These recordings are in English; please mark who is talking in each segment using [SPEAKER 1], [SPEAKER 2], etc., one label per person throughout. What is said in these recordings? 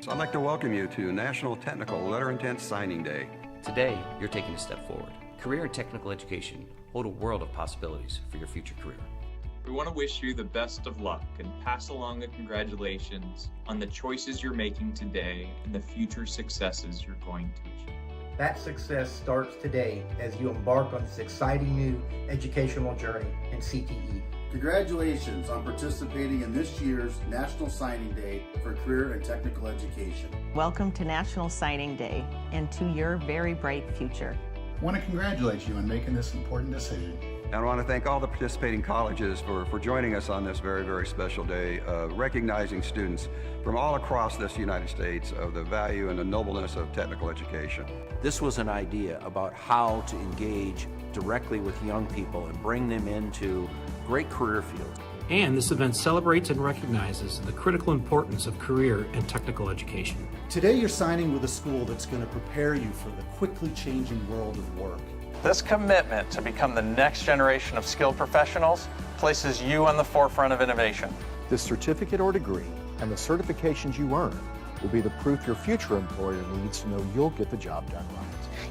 [SPEAKER 1] I'd like to welcome you to National Technical Letter Intent Signing Day.
[SPEAKER 2] Today, you're taking a step forward. Career and technical education hold a world of possibilities for your future career.
[SPEAKER 3] We want to wish you the best of luck and pass along the congratulations on the choices you're making today and the future successes you're going to achieve.
[SPEAKER 4] That success starts today as you embark on this exciting new educational journey in CTE.
[SPEAKER 5] Congratulations on participating in this year's National Signing Day for Career and Technical Education.
[SPEAKER 6] Welcome to National Signing Day and to your very bright future.
[SPEAKER 7] I want to congratulate you on making this important decision.
[SPEAKER 1] And I want to thank all the participating colleges for joining us on this very, very special day, recognizing students from all across this United States of the value and the nobleness of technical education.
[SPEAKER 8] This was an idea about how to engage directly with young people and bring them into great career fields.
[SPEAKER 9] And this event celebrates and recognizes the critical importance of career and technical education.
[SPEAKER 10] Today you're signing with a school that's going to prepare you for the quickly changing world of work.
[SPEAKER 11] This commitment to become the next generation of skilled professionals places you on the forefront of innovation.
[SPEAKER 12] This certificate or degree and the certifications you earn will be the proof your future employer needs to know you'll get the job done right.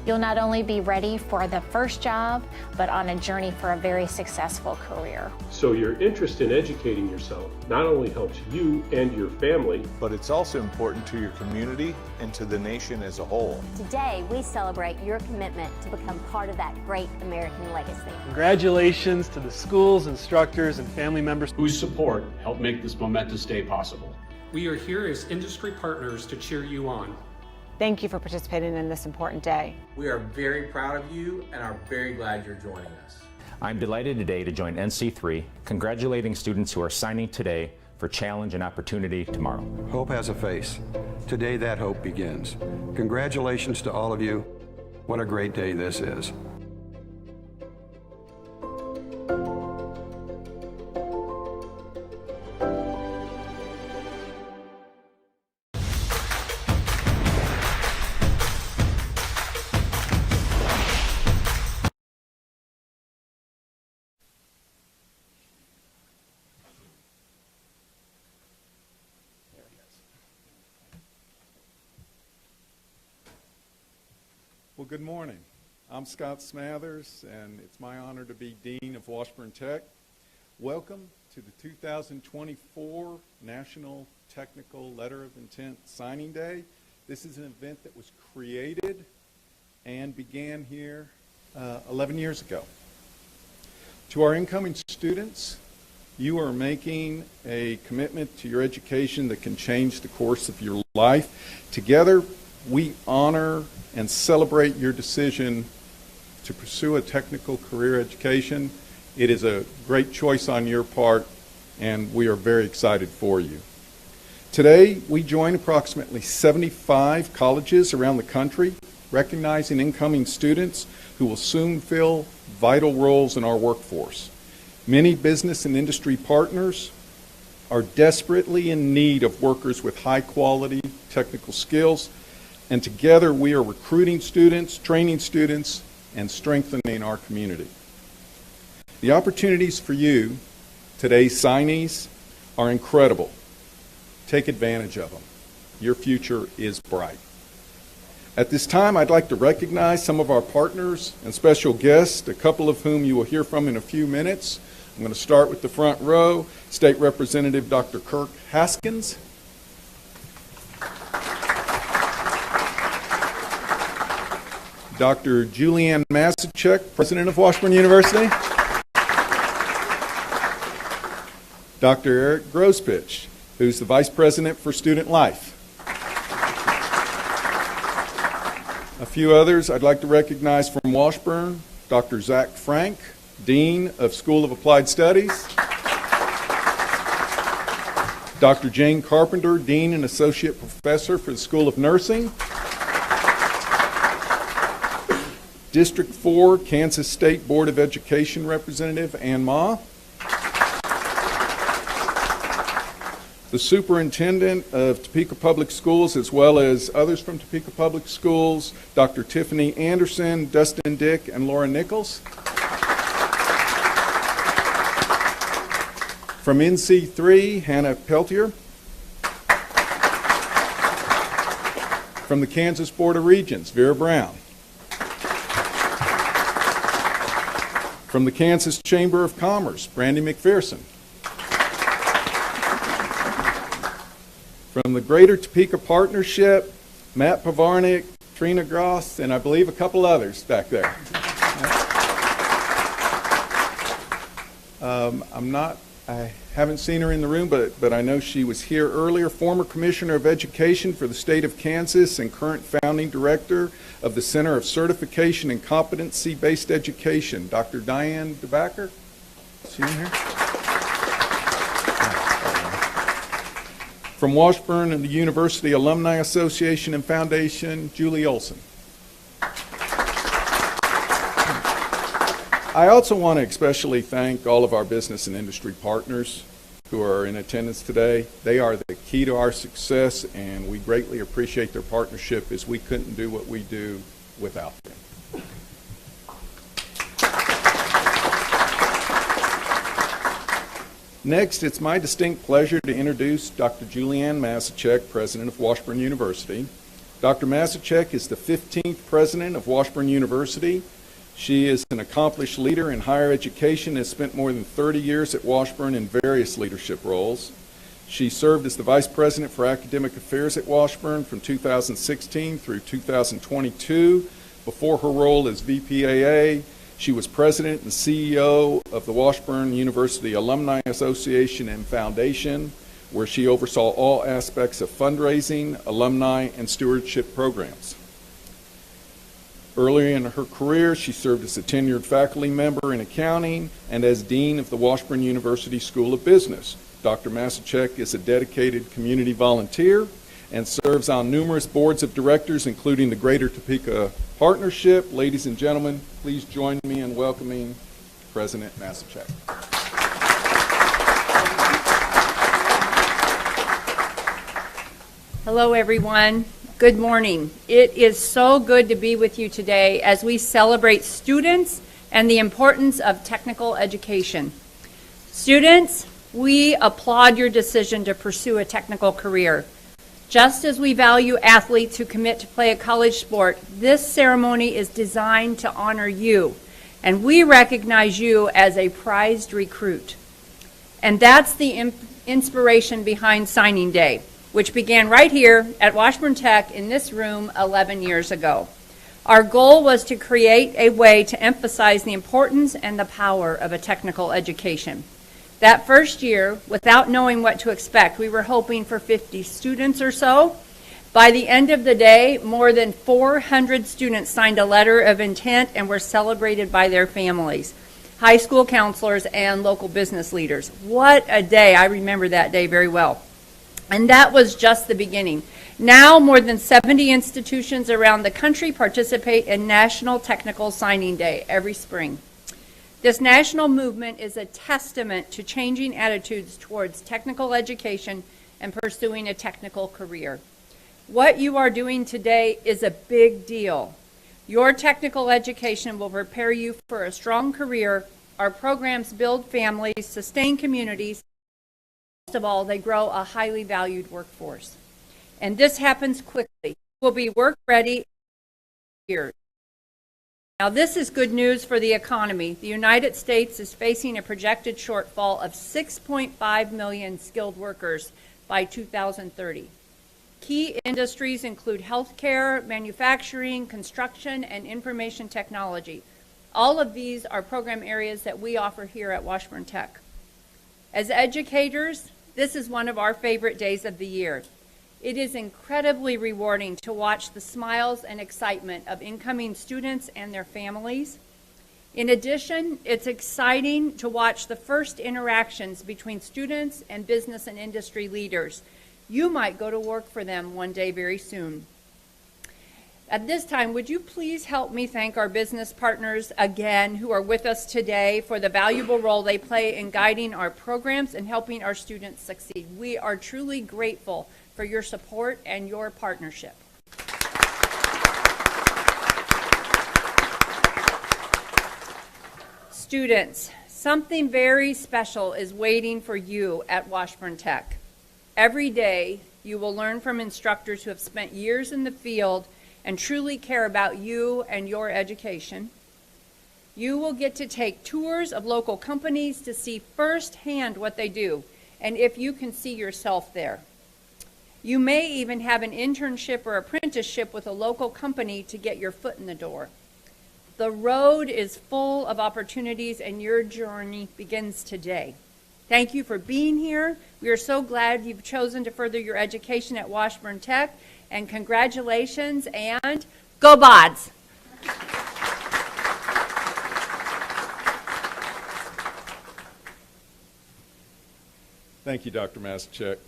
[SPEAKER 13] You'll not only be ready for the first job, but on a journey for a very successful career.
[SPEAKER 14] So your interest in educating yourself not only helps you and your family,
[SPEAKER 15] but it's also important to your community and to the nation as a whole.
[SPEAKER 16] Today, we celebrate your commitment to become part of that great American legacy.
[SPEAKER 17] Congratulations to the schools, instructors, and family members
[SPEAKER 18] whose support helped make this momentous day possible.
[SPEAKER 19] We are here as industry partners to cheer you on.
[SPEAKER 20] Thank you for participating in this important day.
[SPEAKER 2] We are very proud of you and are very glad you're joining us.
[SPEAKER 6] I'm delighted today to join NC3, congratulating students who are signing today for challenge and opportunity tomorrow.
[SPEAKER 1] Hope has a face. Today that hope begins. Congratulations to all of you. What a great day this is.
[SPEAKER 3] Well, good morning. I'm Scott Smathers, and it's my honor to be Dean of Washburn Tech. Welcome to the 2024 National Technical Letter of Intent Signing Day. This is an event that was created and began here 11 years ago. To our incoming students, you are making a commitment to your education that can change the course of your life. Together, we honor and celebrate your decision to pursue a technical career education. It is a great choice on your part, and we are very excited for you. Today, we join approximately 75 colleges around the country, recognizing incoming students who will soon fill vital roles in our workforce. Many business and industry partners are desperately in need of workers with high-quality technical skills, and together we are recruiting students, training students, and strengthening our community. The opportunities for you, today's signees, are incredible. Take advantage of them. Your future is bright. At this time, I'd like to recognize some of our partners and special guests, a couple of whom you will hear from in a few minutes. I'm going to start with the front row, State Representative Dr. Kirk Haskins. Dr. Julianne Masachek, President of Washburn University. Dr. Eric Grospich, who's the Vice President for Student Life. A few others I'd like to recognize from Washburn, Dr. Zach Frank, Dean of School of Applied Studies. Dr. Jane Carpenter, Dean and Associate Professor for the School of Nursing. District 4, Kansas State Board of Education Representative Ann Ma. The Superintendent of Topeka Public Schools, as well as others from Topeka Public Schools, Dr. Tiffany Anderson, Dustin Dick, and Laura Nichols. From NC3, Hannah Peltier. From the Kansas Board of Regents, Vera Brown. From the Kansas Chamber of Commerce, Brandy McPherson. From the Greater Topeka Partnership, Matt Pavarnik, Trina Gross, and I believe a couple others back there. I haven't seen her in the room, but I know she was here earlier. Former Commissioner of Education for the state of Kansas and current founding director of the Center of Certification and Competency-Based Education, Dr. Diane DeBacker. Is she in here? From Washburn and the University Alumni Association and Foundation, Julie Olson. I also want to especially thank all of our business and industry partners who are in attendance today. They are the key to our success, and we greatly appreciate their partnership, as we couldn't do what we do without them. Next, it's my distinct pleasure to introduce Dr. Julianne Masachek, President of Washburn University. Dr. Masachek is the 15th President of Washburn University. She is an accomplished leader in higher education and has spent more than 30 years at Washburn in various leadership roles. She served as the Vice President for Academic Affairs at Washburn from 2016 through 2022. Before her role as VPAA, she was President and CEO of the Washburn University Alumni Association and Foundation, where she oversaw all aspects of fundraising, alumni, and stewardship programs. Earlier in her career, she served as a tenured faculty member in accounting and as Dean of the Washburn University School of Business. Dr. Masachek is a dedicated community volunteer and serves on numerous boards of directors, including the Greater Topeka Partnership. Ladies and gentlemen, please join me in welcoming President Masachek.
[SPEAKER 21] Hello, everyone. Good morning. It is so good to be with you today as we celebrate students and the importance of technical education. Students, we applaud your decision to pursue a technical career. Just as we value athletes who commit to play a college sport, this ceremony is designed to honor you, and we recognize you as a prized recruit. And that's the inspiration behind Signing Day, which began right here at Washburn Tech in this room 11 years ago. Our goal was to create a way to emphasize the importance and the power of a technical education. That first year, without knowing what to expect, we were hoping for 50 students or so. By the end of the day, more than 400 students signed a letter of intent and were celebrated by their families, high school counselors, and local business leaders. What a day. I remember that day very well. And that was just the beginning. Now, more than 70 institutions around the country participate in National Technical Signing Day every spring. This national movement is a testament to changing attitudes towards technical education and pursuing a technical career. What you are doing today is a big deal. Your technical education will prepare you for a strong career. Our programs build families, sustain communities. Most of all, they grow a highly valued workforce. And this happens quickly. We'll be work ready in years. Now, this is good news for the economy. The United States is facing a projected shortfall of 6.5 million skilled workers by 2030. Key industries include healthcare, manufacturing, construction, and information technology. All of these are program areas that we offer here at Washburn Tech. As educators, this is one of our favorite days of the year. It is incredibly rewarding to watch the smiles and excitement of incoming students and their families. In addition, it's exciting to watch the first interactions between students and business and industry leaders. You might go to work for them one day very soon. At this time, would you please help me thank our business partners again who are with us today for the valuable role they play in guiding our programs and helping our students succeed. We are truly grateful for your support and your partnership. Students, something very special is waiting for you at Washburn Tech. Every day, You will learn from instructors who have spent years in the field and truly care about you and your education. You will get to take tours of local companies to see firsthand what they do, and if you can see yourself there. You may even have an internship or apprenticeship with a local company to get your foot in the door. The road is full of opportunities, and your journey begins today. Thank you for being here. We are so glad you've chosen to further your education at Washburn Tech, and congratulations, and go Bods!
[SPEAKER 3] Thank you, Dr. Masachek.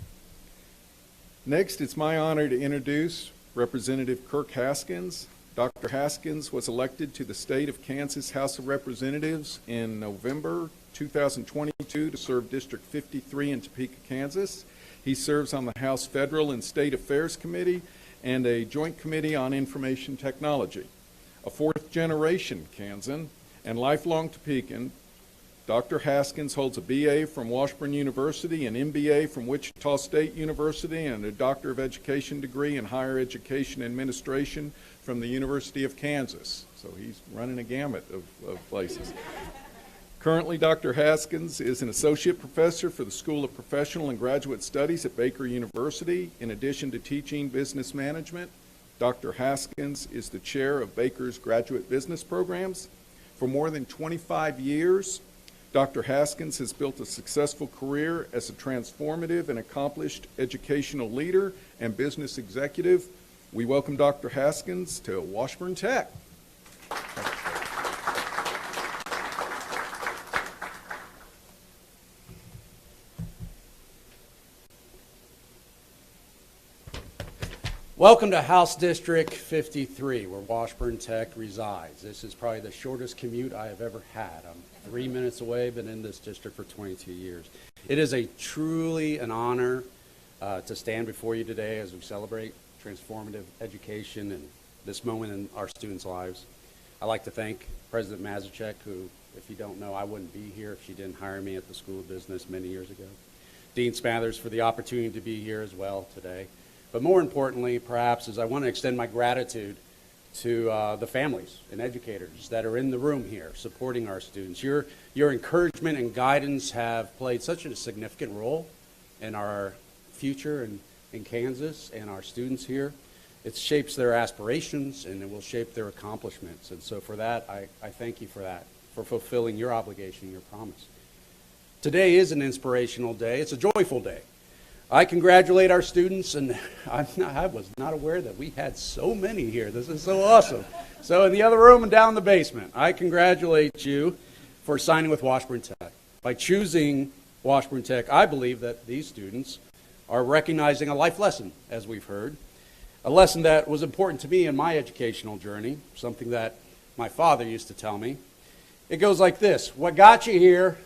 [SPEAKER 3] Next, it's my honor to introduce Representative Kirk Haskins. Dr. Haskins was elected to the state of Kansas House of Representatives in November 2022 to serve District 53 in Topeka, Kansas. He serves on the House Federal and State Affairs Committee and a Joint Committee on Information Technology. A fourth-generation Kansan and lifelong Topekan, Dr. Haskins holds a BA from Washburn University, an MBA from Wichita State University, and a Doctor of Education degree in Higher Education Administration from the University of Kansas. So he's running a gamut of places. Currently, Dr. Haskins is an associate professor for the School of Professional and Graduate Studies at Baker University. In addition to teaching business management, Dr. Haskins is the chair of Baker's graduate business programs. For more than 25 years, Dr. Haskins has built a successful career as a transformative and accomplished educational leader and business executive. We welcome Dr. Haskins to Washburn Tech.
[SPEAKER 4] Welcome to House District 53, where Washburn Tech resides. This is probably the shortest commute I have ever had. I'm 3 minutes away, been in this district for 22 years. It is a truly an honor to stand before you today as we celebrate transformative education and this moment in our students' lives. I'd like to thank President Masachek, who, if you don't know, I wouldn't be here if she didn't hire me at the School of Business many years ago. Dean Smathers for the opportunity to be here as well today. But more importantly, perhaps, is I want to extend my gratitude to the families and educators that are in the room here supporting our students. Your encouragement and guidance have played such a significant role in our future in Kansas and our students here. It shapes their aspirations and it will shape their accomplishments. And so for that, I thank you for that, for fulfilling your obligation, your promise. Today is an inspirational day. It's a joyful day. I congratulate our students, and I was not aware that we had so many here. This is so awesome. So in the other room and down in the basement, I congratulate you for signing with Washburn Tech. By choosing Washburn Tech, I believe that these students are recognizing a life lesson, as we've heard, a lesson that was important to me in my educational journey, something that my father used to tell me. It goes like this: what got you here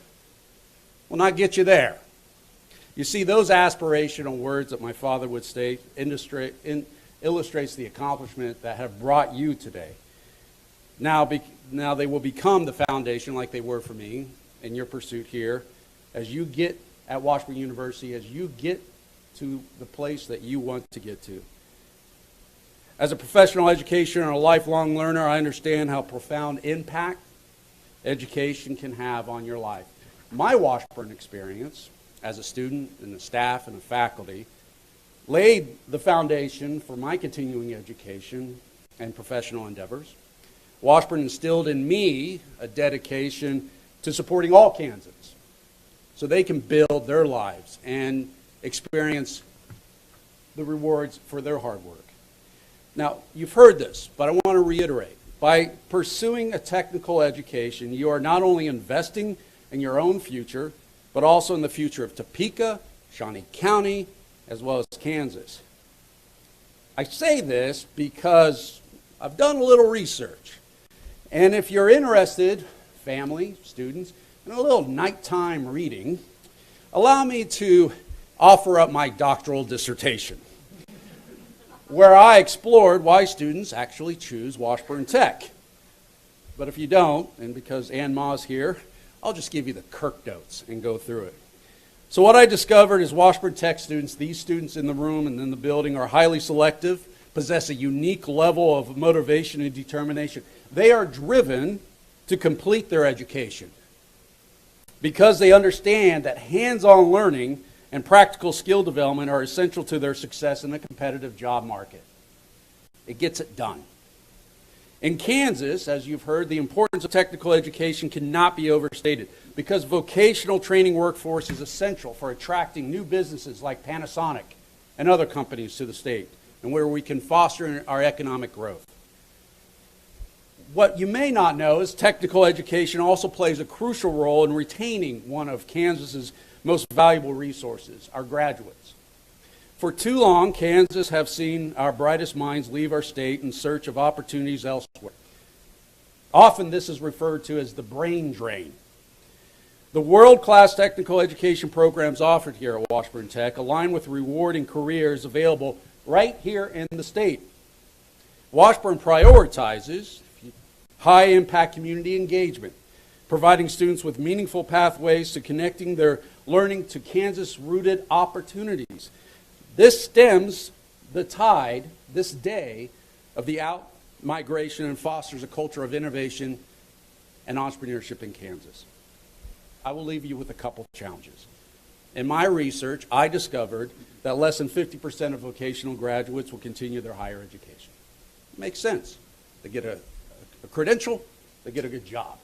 [SPEAKER 4] will not get you there. You see, those aspirational words that my father would state illustrates the accomplishment that have brought you today. Now they will become the foundation, like they were for me, in your pursuit here, as you get at Washburn University, as you get to the place that you want to get to. As a professional educator and a lifelong learner, I understand how profound impact education can have on your life. My Washburn experience as a student and the staff and the faculty laid the foundation for my continuing education and professional endeavors. Washburn instilled in me a dedication to supporting all Kansans so they can build their lives and experience the rewards for their hard work. Now, you've heard this, but I want to reiterate. By pursuing a technical education, you are not only investing in your own future, but also in the future of Topeka, Shawnee County, as well as Kansas. I say this because I've done a little research. And if you're interested, family, students, in a little nighttime reading, allow me to offer up my doctoral dissertation, where I explored why students actually choose Washburn Tech. But if you don't, and because Ann Ma's here, I'll just give you the Kirk notes and go through it. So what I discovered is Washburn Tech students, these students in the room and in the building, are highly selective, possess a unique level of motivation and determination. They are driven to complete their education because they understand that hands-on learning and practical skill development are essential to their success in a competitive job market. It gets it done. In Kansas, as you've heard, the importance of technical education cannot be overstated because vocational training workforce is essential for attracting new businesses like Panasonic and other companies to the state, and where we can foster our economic growth. What you may not know is technical education also plays a crucial role in retaining one of Kansas's most valuable resources, our graduates. For too long, Kansas have seen our brightest minds leave our state in search of opportunities elsewhere. Often this is referred to as the brain drain. The world-class technical education programs offered here at Washburn Tech align with rewarding careers available right here in the state. Washburn prioritizes high-impact community engagement, providing students with meaningful pathways to connecting their learning to Kansas-rooted opportunities. This stems the tide, this day, of the out-migration and fosters a culture of innovation and entrepreneurship in Kansas. I will leave you with a couple of challenges. In my research, I discovered that less than 50% of vocational graduates will continue their higher education. It makes sense. They get a credential, they get a good job.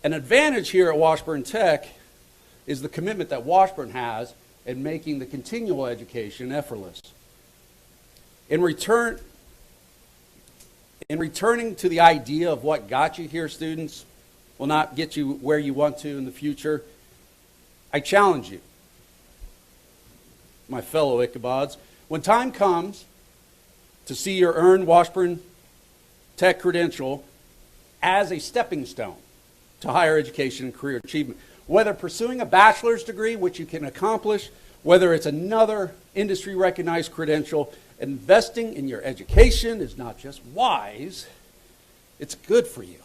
[SPEAKER 4] An advantage here at Washburn Tech is the commitment that Washburn has in making the continual education effortless. In returning to the idea of what got you here, students, will not get you where you want to in the future, I challenge you, my fellow Ichabods, when time comes to see your earned Washburn Tech credential as a stepping stone to higher education and career achievement, whether pursuing a bachelor's degree, which you can accomplish, whether it's another industry-recognized credential, investing in your education is not just wise, it's good for you.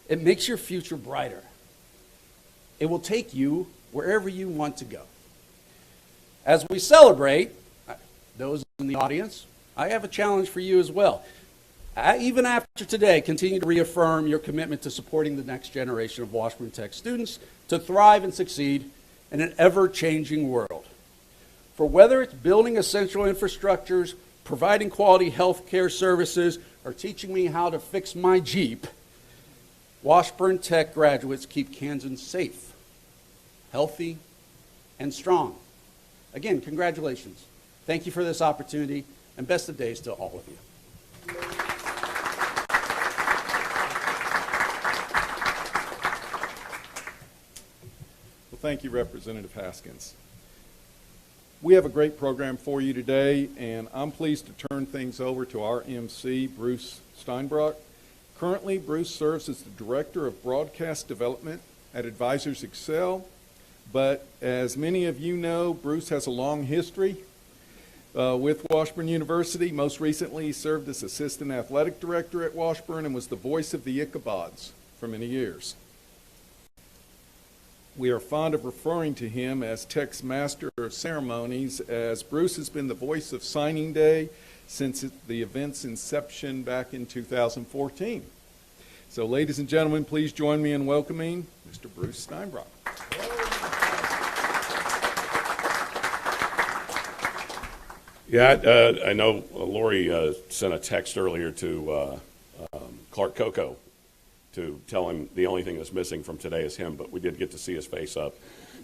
[SPEAKER 4] It makes your future brighter. It will take you wherever you want to go. As we celebrate, those in the audience, I have a challenge for you as well. Even after today, continue to reaffirm your commitment to supporting the next generation of Washburn Tech students to thrive and succeed in an ever-changing world. For whether it's building essential infrastructures, providing quality health care services, or teaching me how to fix my Jeep, Washburn Tech graduates keep Kansans safe, healthy, and strong. Again, congratulations. Thank you for this opportunity, and best of days to all of you.
[SPEAKER 3] Well, thank you, Representative Haskins. We have a great program for you today, and I'm pleased to turn things over to our MC, Bruce Steinbrock. Currently, Bruce serves as the Director of Broadcast Development at Advisors Excel, but as many of you know, Bruce has a long history with Washburn University. Most recently, he served as Assistant Athletic Director at Washburn and was the voice of the Ichabods for many years. We are fond of referring to him as Tech's Master of Ceremonies, as Bruce has been the voice of Signing Day since the event's inception back in 2014. So, ladies and gentlemen, please join me in welcoming Mr. Bruce Steinbrock.
[SPEAKER 5] Yeah, I know Lori sent a text earlier to Clark Coco to tell him the only thing that's missing from today is him, but we did get to see his face up.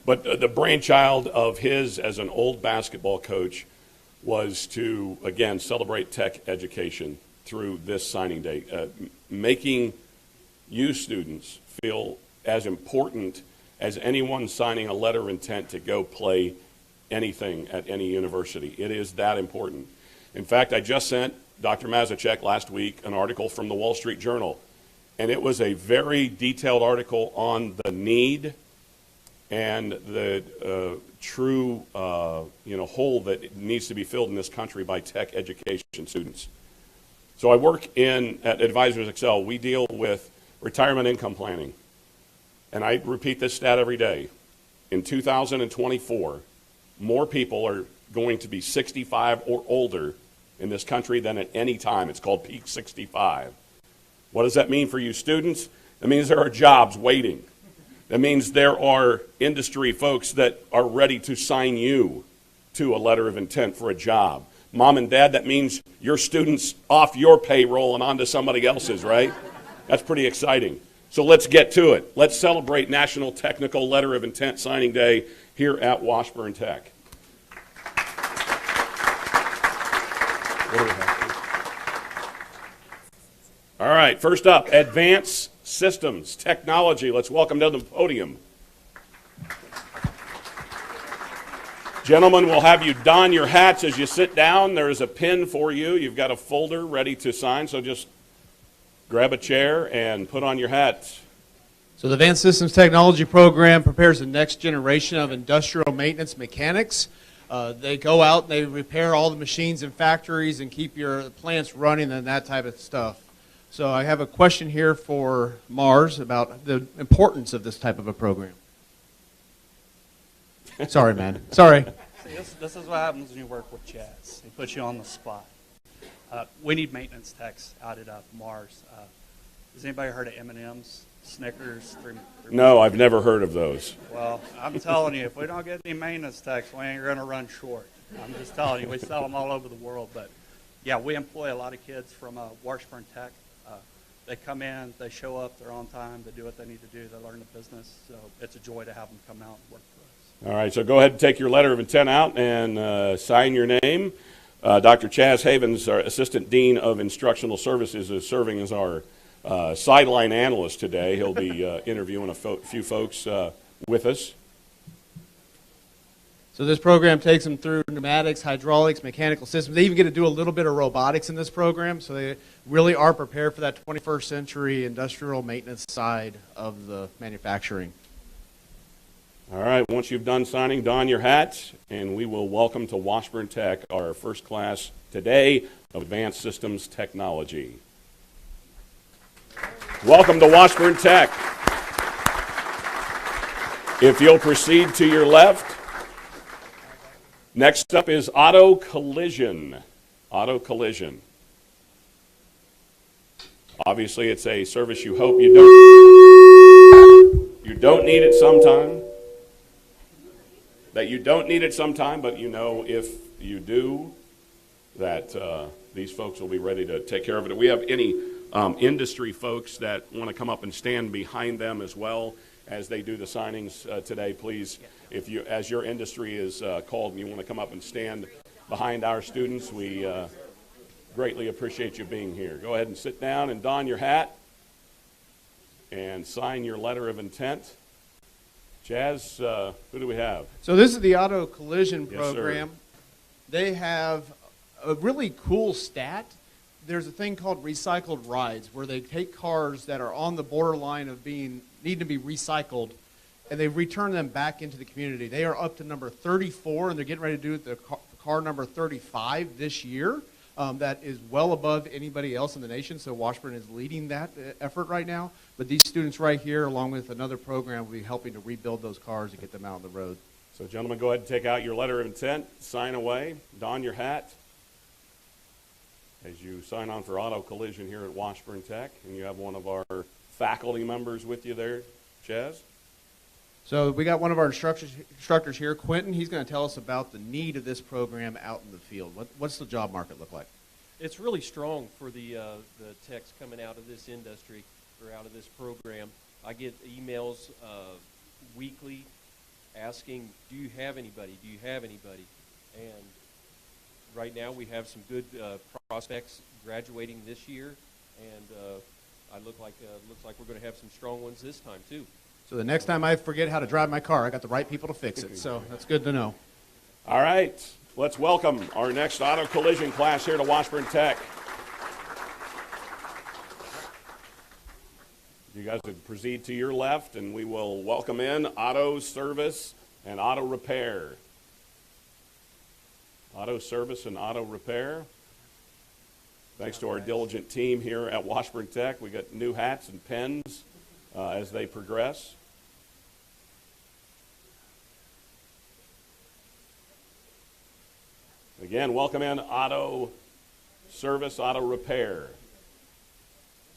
[SPEAKER 5] But the brainchild of his as an old basketball coach was to, again, celebrate tech education through this signing day, making you students feel as important as anyone signing a letter of intent to go play anything at any university. It is that important. In fact, I just sent Dr. Mazachek last week an article from the Wall Street Journal, and it was a very detailed article on the need and the true hole that needs to be filled in this country by tech education students. So I work at Advisors Excel. We deal with retirement income planning. And I repeat this stat every day. in 2024, more people are going to be 65 or older in this country than at any time. It's called Peak 65. What does that mean for you students? That means there are jobs waiting. That means there are industry folks that are ready to sign you to a letter of intent for a job. Mom and Dad, that means your students off your payroll and onto somebody else's, right? That's pretty exciting. So let's get to it. Let's celebrate National Technical Letter of Intent Signing Day here at Washburn Tech. What do we have? All right, first up, Advanced Systems Technology. Let's welcome to the podium. Gentlemen, we'll have you don your hats as you sit down. There is a pin for you. You've got a folder ready to sign, so just grab a chair and put on your hats.
[SPEAKER 17] So the Advanced Systems Technology program prepares the next generation of industrial maintenance mechanics. They go out and they repair all the machines in factories and keep your plants running and that type of stuff. So I have a question here for Mars about the importance of this type of a program. Sorry, man. Sorry.
[SPEAKER 7] See, this is what happens when you work with Chaz. He puts you on the spot. We need maintenance techs out at Mars. Has anybody heard of M&M's, Snickers?
[SPEAKER 5] No, I've never heard of those.
[SPEAKER 7] Well, I'm telling you, if we don't get any maintenance techs, we ain't going to run short. I'm just telling you, we sell them all over the world. But, yeah, we employ a lot of kids from Washburn Tech. They come in, they show up, they're on time, they do what they need to do, they learn the business. So it's a joy to have them come out and work for us.
[SPEAKER 5] All right, so go ahead and take your letter of intent out and sign your name. Dr. Chaz Havens, our Assistant Dean of Instructional Services, is serving as our sideline analyst today. He'll be interviewing a few folks with us.
[SPEAKER 17] So this program takes them through pneumatics, hydraulics, mechanical systems. They even get to do a little bit of robotics in this program, so they really are prepared for that 21st century industrial maintenance side of the manufacturing.
[SPEAKER 5] All right, once you've done signing, don your hats, and we will welcome to Washburn Tech our first class today of Advanced Systems Technology. Welcome to Washburn Tech. If you'll proceed to your left. Next up is Auto Collision. Auto Collision. Obviously, it's a service you hope you don't need it sometime. That you don't need it sometime, but you know if you do, that these folks will be ready to take care of it. If we have any industry folks that want to come up and stand behind them as well as they do the signings today, please, if you, as your industry is called and you want to come up and stand behind our students, we greatly appreciate you being here. Go ahead and sit down and don your hat and sign your letter of intent. Chaz, who do we have?
[SPEAKER 17] So this is the Auto Collision
[SPEAKER 5] Yes,
[SPEAKER 17] program.
[SPEAKER 5] sir.
[SPEAKER 17] They have a really cool stat. There's a thing called recycled rides where they take cars that are on the borderline of need to be recycled, and they return them back into the community. They are up to number 34, and they're getting ready to do the car number 35 this year. That is well above anybody else in the nation, so Washburn is leading that effort right now. But these students right here, along with another program, will be helping to rebuild those cars and get them out on the road.
[SPEAKER 5] So, gentlemen, go ahead and take out your letter of intent, sign away, don your hat as you sign on for Auto Collision here at Washburn Tech. And you have one of our faculty members with you there, Chaz.
[SPEAKER 17] So we got one of our instructors here, Quentin. He's going to tell us about the need of this program out in the field. What's the job market look like?
[SPEAKER 22] It's really strong for the techs coming out of this industry or out of this program. I get emails weekly asking, do you have anybody? Do you have anybody? And right now we have some good prospects graduating this year, and looks like we're going to have some strong ones this time too.
[SPEAKER 17] So the next time I forget how to drive my car, I got the right people to fix it. So that's good to know.
[SPEAKER 5] All right, let's welcome our next Auto Collision class here to Washburn Tech. You guys would proceed to your left, and we will welcome in Auto Service and Auto Repair. Auto Service and Auto Repair. Thanks to our diligent team here at Washburn Tech, we got new hats and pens as they progress. Again, welcome in auto service, auto repair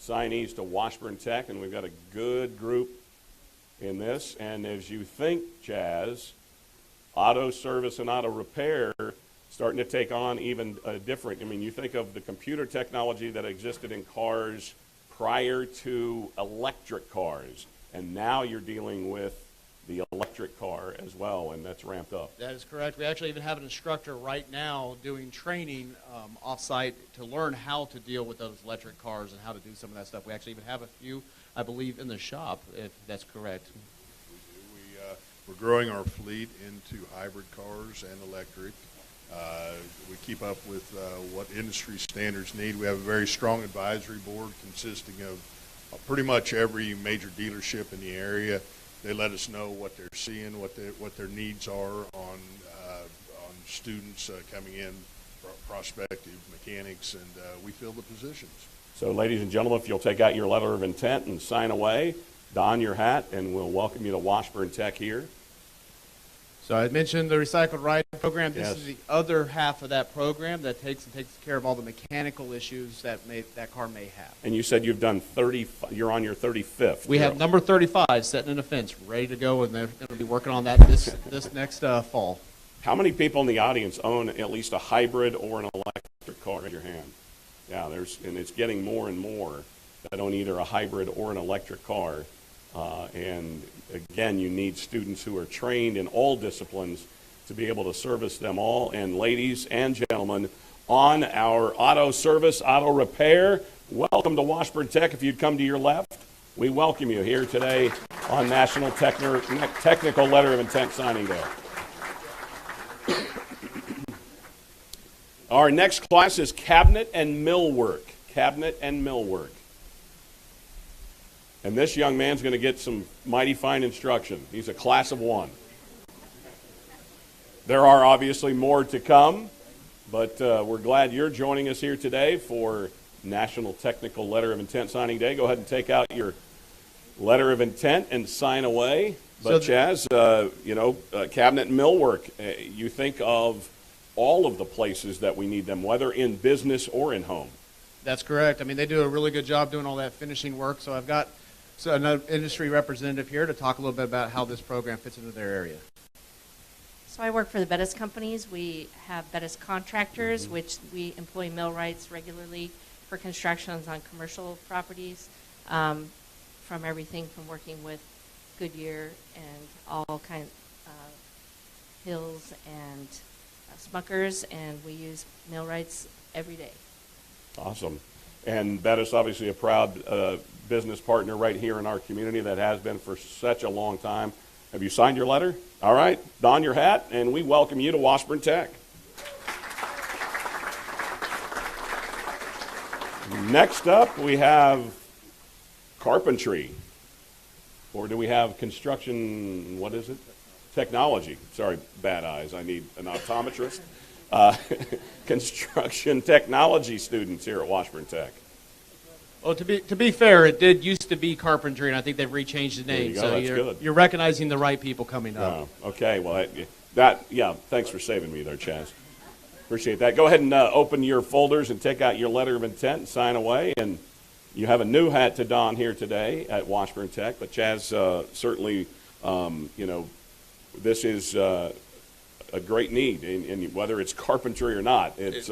[SPEAKER 5] signees to Washburn Tech, and we've got a good group in this. And as you think, Chaz, auto service and auto repair starting to take on even a different, I mean, you think of the computer technology that existed in cars prior to electric cars, and now you're dealing with the electric car as well, and that's ramped up.
[SPEAKER 17] That is correct. We actually even have an instructor right now doing training off-site to learn how to deal with those electric cars and how to do some of that stuff. We actually even have a few, I believe, in the shop, if that's correct.
[SPEAKER 8] We're growing our fleet into hybrid cars and electric. We keep up with what industry standards need. We have a very strong advisory board consisting of pretty much every major dealership in the area. They let us know what they're seeing, what their needs are on students coming in, prospective mechanics, and we fill the positions.
[SPEAKER 5] So, ladies and gentlemen, if you'll take out your letter of intent and sign away, don your hat, and we'll welcome you to Washburn Tech here.
[SPEAKER 17] So I mentioned the Recycled Ride program. This
[SPEAKER 5] Yes.
[SPEAKER 17] is the other half of that program that takes care of all the mechanical issues that car may have.
[SPEAKER 5] And you said you've done 30, you're on your 35th.
[SPEAKER 17] We have number 35 sitting in a fence, ready to go, and they're going to be working on that this next fall.
[SPEAKER 5] How many people in the audience own at least a hybrid or an electric car? Raise your hand. Yeah, and it's getting more and more that own either a hybrid or an electric car. And again, you need students who are trained in all disciplines to be able to service them all. And ladies and gentlemen, on our auto service, auto repair, welcome to Washburn Tech. If you'd come to your left, we welcome you here today on National Technical Letter of Intent Signing Day. Our next class is Cabinet and Millwork. Cabinet and Millwork. And this young man's going to get some mighty fine instruction. He's a class of one. There are obviously more to come, but we're glad you're joining us here today for National Technical Letter of Intent Signing Day. Go ahead and take out your letter of intent and sign away. But Chaz, Cabinet and Millwork, you think of all of the places that we need them, whether in business or in home.
[SPEAKER 17] That's correct. I mean, they do a really good job doing all that finishing work. So I've got another industry representative here to talk a little bit about how this program fits into their area.
[SPEAKER 9] So I work for the Bettis companies. We have Bettis contractors, which we employ millwrights regularly for constructions on commercial properties, from everything from working with Goodyear and all kinds Hills and Smuckers, and we use millwrights every day. Awesome.
[SPEAKER 5] And Bettis, obviously a proud business partner right here in our community that has been for such a long time. Have you signed your letter? All right, don your hat, and we welcome you to Washburn Tech. Next up, we have carpentry. Or do we have construction, what is it? Technology. Sorry, bad eyes. I need an optometrist. Construction technology students here at Washburn Tech.
[SPEAKER 17] Well, to be fair, it did used to be carpentry, and I think they've rechanged the name.
[SPEAKER 5] There you go. That's good.
[SPEAKER 17] You're recognizing the right people coming up.
[SPEAKER 5] Oh, okay. Well, thanks for saving me there, Chaz. Appreciate that. Go ahead and open your folders and take out your letter of intent and sign away. And you have a new hat to don here today at Washburn Tech. But Chaz, certainly, this is a great need, and whether it's carpentry or not, it's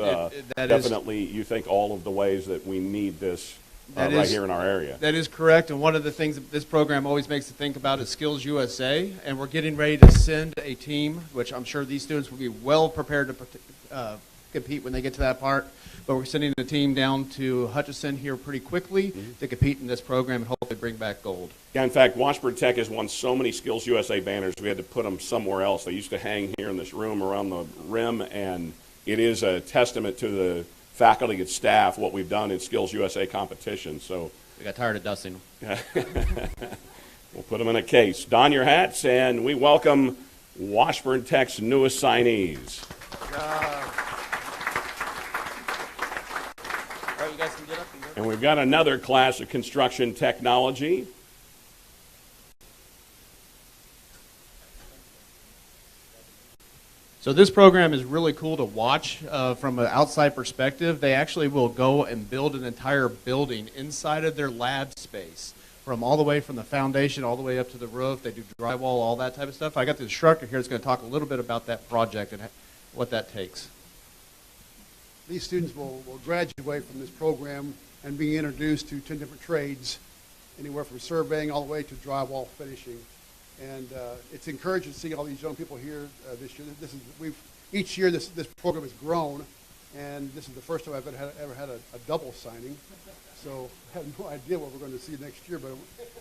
[SPEAKER 5] definitely, you think, all of the ways that we need this right here in our area.
[SPEAKER 17] That is correct, and one of the things that this program always makes us think about is Skills USA, and we're getting ready to send a team, which I'm sure these students will be well prepared to compete when they get to that part, but we're sending a team down to Hutchinson here pretty quickly to compete in this program and hopefully bring back gold.
[SPEAKER 5] Yeah, in fact, Washburn Tech has won so many Skills USA banners, we had to put them somewhere else. They used to hang here in this room around the rim, and it is a testament to the faculty and staff what we've done in Skills USA competition. So
[SPEAKER 17] we got tired of dusting them.
[SPEAKER 5] We'll put them in a case. Don your hats, and we welcome Washburn Tech's newest signees. And we've got another class of construction technology.
[SPEAKER 17] So this program is really cool to watch from an outside perspective. They actually will go and build an entire building inside of their lab space, from all the way from the foundation all the way up to the roof. They do drywall, all that type of stuff. I got the instructor here that's going to talk a little bit about that project and what that takes.
[SPEAKER 10] These students will graduate from this program and be introduced to 10 different trades, anywhere from surveying all the way to drywall finishing. And it's encouraging to see all these young people here this year. Each year this program has grown, and this is the first time I've ever had a double signing. So I have no idea what we're going to see next year, but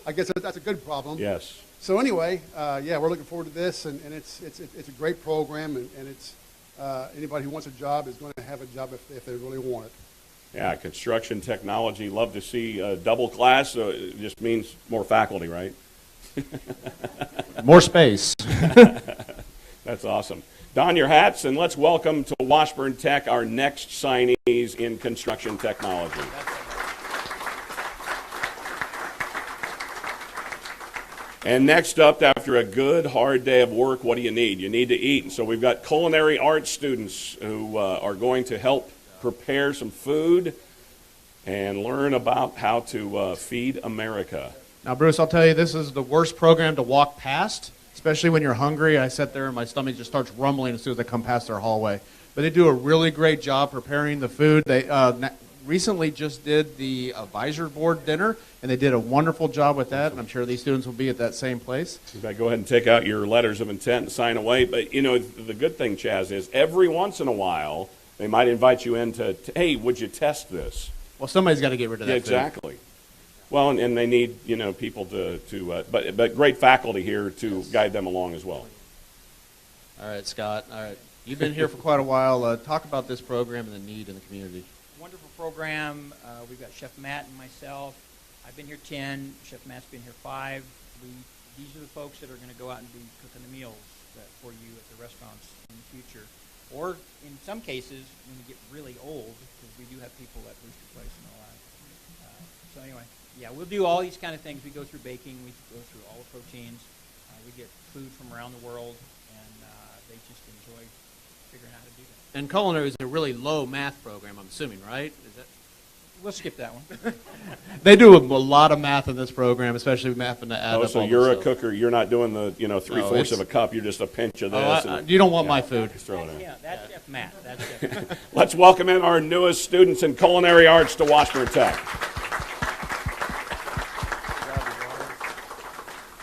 [SPEAKER 10] I guess that's a good problem.
[SPEAKER 5] Yes.
[SPEAKER 10] So anyway, yeah, we're looking forward to this, and it's a great program, and it's anybody who wants a job is going to have a job if they really want it.
[SPEAKER 5] Yeah, construction technology. Love to see a double class. So it just means more faculty, right?
[SPEAKER 17] More space.
[SPEAKER 5] That's awesome. Don your hats, and let's welcome to Washburn Tech our next signees in construction technology. And next up, after a good, hard day of work, what do you need? You need to eat. And so we've got culinary arts students who are going to help prepare some food and learn about how to feed America.
[SPEAKER 17] Now, Bruce, I'll tell you, this is the worst program to walk past, especially when you're hungry. I sit there and my stomach just starts rumbling as soon as I come past their hallway. But they do a really great job preparing the food. They recently just did the advisory board dinner, and they did a wonderful job with that, and I'm sure these students will be at that same place.
[SPEAKER 5] In fact, go ahead and take out your letters of intent and sign away. But, you know, the good thing, Chaz, is every once in a while, they might invite you in to hey, would you test this?
[SPEAKER 17] Well, somebody's got to get rid of that
[SPEAKER 5] Exactly. Food. Well, and they need, you know, people but great faculty here to guide them along as well.
[SPEAKER 17] All right, Scott. All right. You've been here for quite a while. Talk about this program and the need in the community.
[SPEAKER 11] Wonderful program. We've got Chef Matt and myself. I've been here 10. Chef Matt's been here 5. These are the folks that are going to go out and be cooking the meals for you at the restaurants in the future. Or in some cases, when you get really old, because we do have people at Rooster Place and all that. So anyway, yeah, we'll do all these kind of things. We go through baking. We go through all the proteins. We get food from around the world, and they just enjoy figuring out how to do that.
[SPEAKER 17] And Culinary is a really low math program, I'm assuming, right? Is that?
[SPEAKER 11] We'll skip that one.
[SPEAKER 17] They do a lot of math in this program, especially math and to add up.
[SPEAKER 5] So you're a cooker. You're not doing the 3/4 of a cup. You're just a pinch of this.
[SPEAKER 17] You don't want my food.
[SPEAKER 5] Just throw it in.
[SPEAKER 11] Yeah, that's Chef Matt. That's Chef Matt.
[SPEAKER 5] Let's welcome in our newest students in culinary arts to Washburn Tech.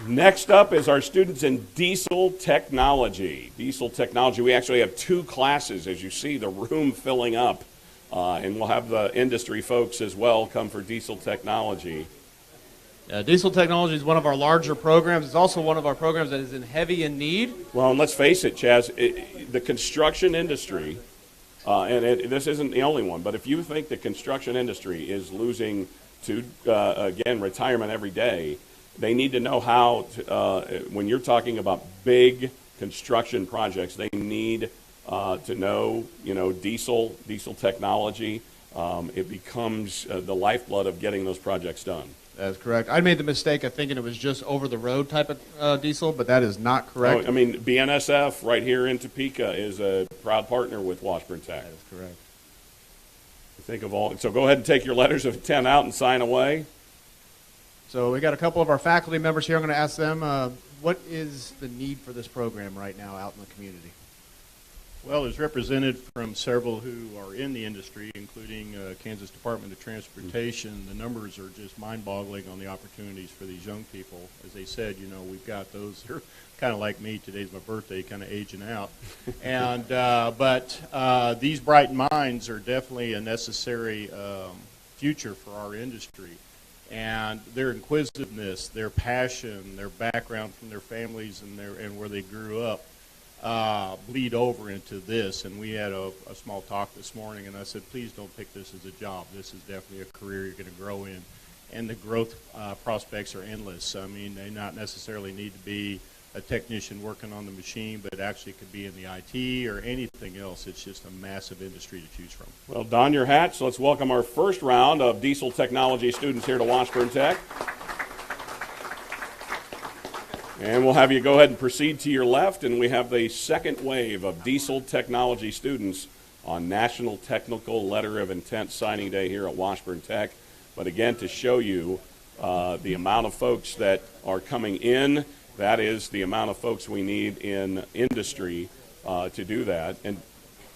[SPEAKER 5] Next up is our students in diesel technology. Diesel technology. We actually have 2 classes, as you see the room filling up. And we'll have the industry folks as well come for diesel technology.
[SPEAKER 17] Diesel technology is one of our larger programs. It's also one of our programs that is in need.
[SPEAKER 5] Well, and let's face it, Chaz, the construction industry, this isn't the only one, but if you think the construction industry is losing to, again, retirement every day, they need to know how, when you're talking about big construction projects, they need to know, diesel technology. It becomes the lifeblood of getting those projects done.
[SPEAKER 17] That's correct. I made the mistake of thinking it was just over-the-road type of diesel, but that is not correct.
[SPEAKER 5] I mean, BNSF right here in Topeka is a proud partner with Washburn Tech.
[SPEAKER 17] That is correct.
[SPEAKER 5] Think of all. So go ahead and take your letters of intent out and sign away.
[SPEAKER 17] So we got a couple of our faculty members here. I'm going to ask them, what is the need for this program right now out in the community?
[SPEAKER 23] Well, as represented from several who are in the industry, including Kansas Department of Transportation, the numbers are just mind-boggling on the opportunities for these young people. As they said, we've got those who are kind of like me. Today's my birthday, kind of aging out. And but these bright minds are definitely a necessary future for our industry. And their inquisitiveness, their passion, their background from their families and where they grew up, bleed over into this. And we had a small talk this morning, and I said, please don't pick this as a job. This is definitely a career you're going to grow in. And the growth prospects are endless. I mean, they not necessarily need to be a technician working on the machine, but actually could be in the IT or anything else. It's just a massive industry to choose from.
[SPEAKER 5] Well, don your hats. Let's welcome our first round of diesel technology students here to Washburn Tech. And we'll have you go ahead and proceed to your left, and we have the second wave of diesel technology students on National Technical Letter of Intent Signing Day here at Washburn Tech. But again, to show you the amount of folks that are coming in, that is the amount of folks we need in industry to do that. And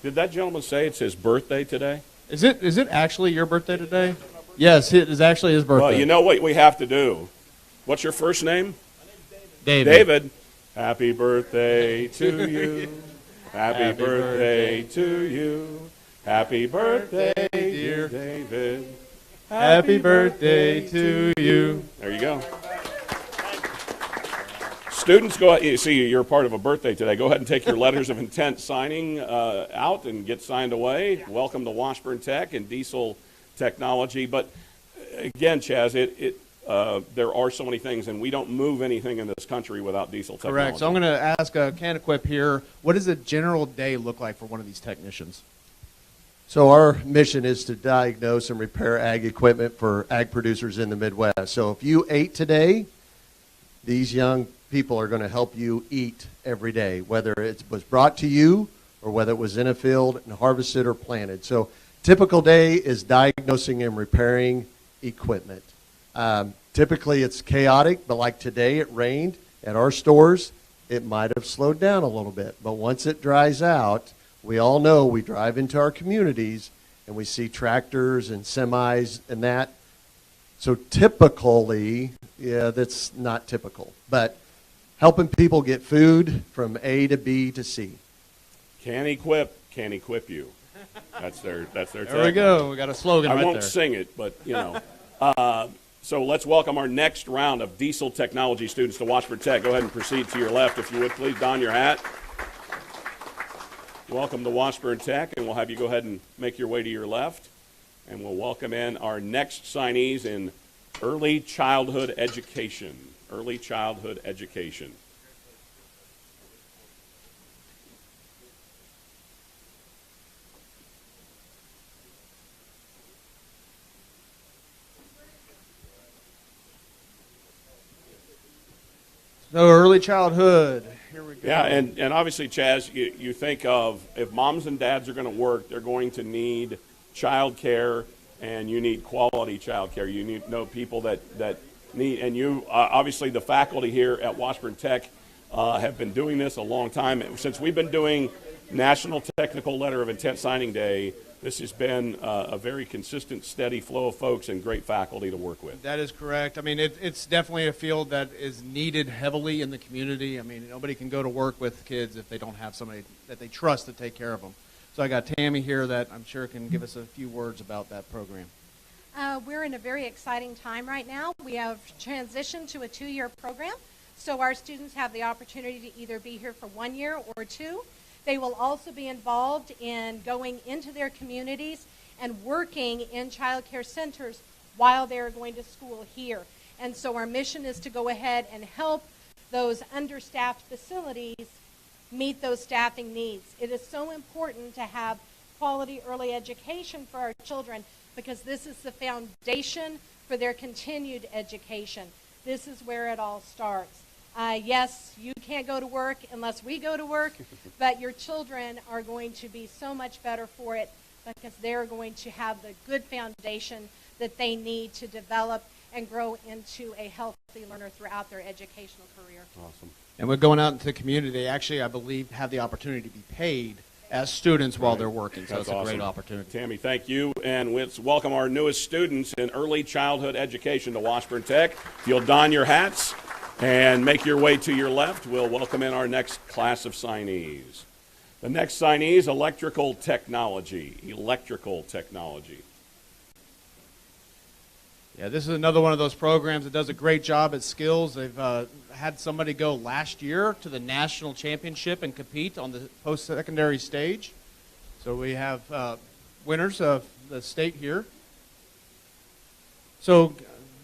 [SPEAKER 5] did that gentleman say it's his birthday today?
[SPEAKER 17] Is it actually your birthday today? Yes, it is actually his birthday.
[SPEAKER 5] Well, you know what we have to do. What's your first name?
[SPEAKER 17] David.
[SPEAKER 5] David. Happy birthday to you. Happy birthday to you. Happy birthday, dear David.
[SPEAKER 17] Happy birthday to you.
[SPEAKER 5] There you go. Students, go ahead. You see, you're part of a birthday today. Go ahead and take your letters of intent signing out and get signed away. Welcome to Washburn Tech and Diesel Technology. But again, Chaz, there are so many things, and we don't move anything in this country without diesel technology.
[SPEAKER 17] Correct. So I'm going to ask CanEquip here, what does a general day look like for one of these technicians?
[SPEAKER 12] So our mission is to diagnose and repair ag equipment for ag producers in the Midwest. So if you ate today, these young people are going to help you eat every day, whether it was brought to you or whether it was in a field and harvested or planted. So typical day is diagnosing and repairing equipment. Typically it's chaotic, but like today it rained at our stores. It might have slowed down a little bit, but once it dries out, we all know we drive into our communities and we see tractors and semis and that. So typically, yeah, that's not typical, but helping people get food from A to B to C.
[SPEAKER 5] CanEquip, can equip you. That's their
[SPEAKER 17] There we go. We got a slogan right there.
[SPEAKER 5] I won't sing it, but you know. So let's welcome our next round of diesel technology students to Washburn Tech. Go ahead and proceed to your left, if you would, please. Don your hat. Welcome to Washburn Tech, and we'll have you go ahead and make your way to your left. And we'll welcome in our next signees in early childhood education. Early childhood education.
[SPEAKER 17] So early childhood. Here we go.
[SPEAKER 5] Yeah, and obviously, Chaz, you think of if moms and dads are going to work, they're going to need child care, and you need quality child care. You need to know people that need, and you, obviously the faculty here at Washburn Tech have been doing this a long time. Since we've been doing National Technical Letter of Intent Signing Day, this has been a very consistent, steady flow of folks and great faculty to work with.
[SPEAKER 17] That is correct. I mean, it's definitely a field that is needed heavily in the community. I mean, nobody can go to work with kids if they don't have somebody that they trust to take care of them. So I got Tammy here that I'm sure can give us a few words about that program.
[SPEAKER 13] We're in a very exciting time right now. We have transitioned to a 2-year program, so our students have the opportunity to either be here for 1 year or 2. They will also be involved in going into their communities and working in child care centers while they're going to school here. And so our mission is to go ahead and help those understaffed facilities meet those staffing needs. It is so important to have quality early education for our children because this is the foundation for their continued education. This is where it all starts. Yes, you can't go to work unless we go to work, but your children are going to be so much better for it because they're going to have the good foundation that they need to develop and grow into a healthy learner throughout their educational career.
[SPEAKER 5] Awesome.
[SPEAKER 17] And we're going out into the community. They actually, I believe, have the opportunity to be paid as students while they're working. So
[SPEAKER 5] That's
[SPEAKER 17] it's a
[SPEAKER 5] awesome.
[SPEAKER 17] great opportunity.
[SPEAKER 5] Tammy, thank you. And let's welcome our newest students in early childhood education to Washburn Tech. If you'll don your hats and make your way to your left, we'll welcome in our next class of signees. The next signees, electrical technology. Electrical technology.
[SPEAKER 17] Yeah, this is another one of those programs that does a great job at skills. They've had somebody go last year to the national championship and compete on the post-secondary stage. So we have winners of the state here. So,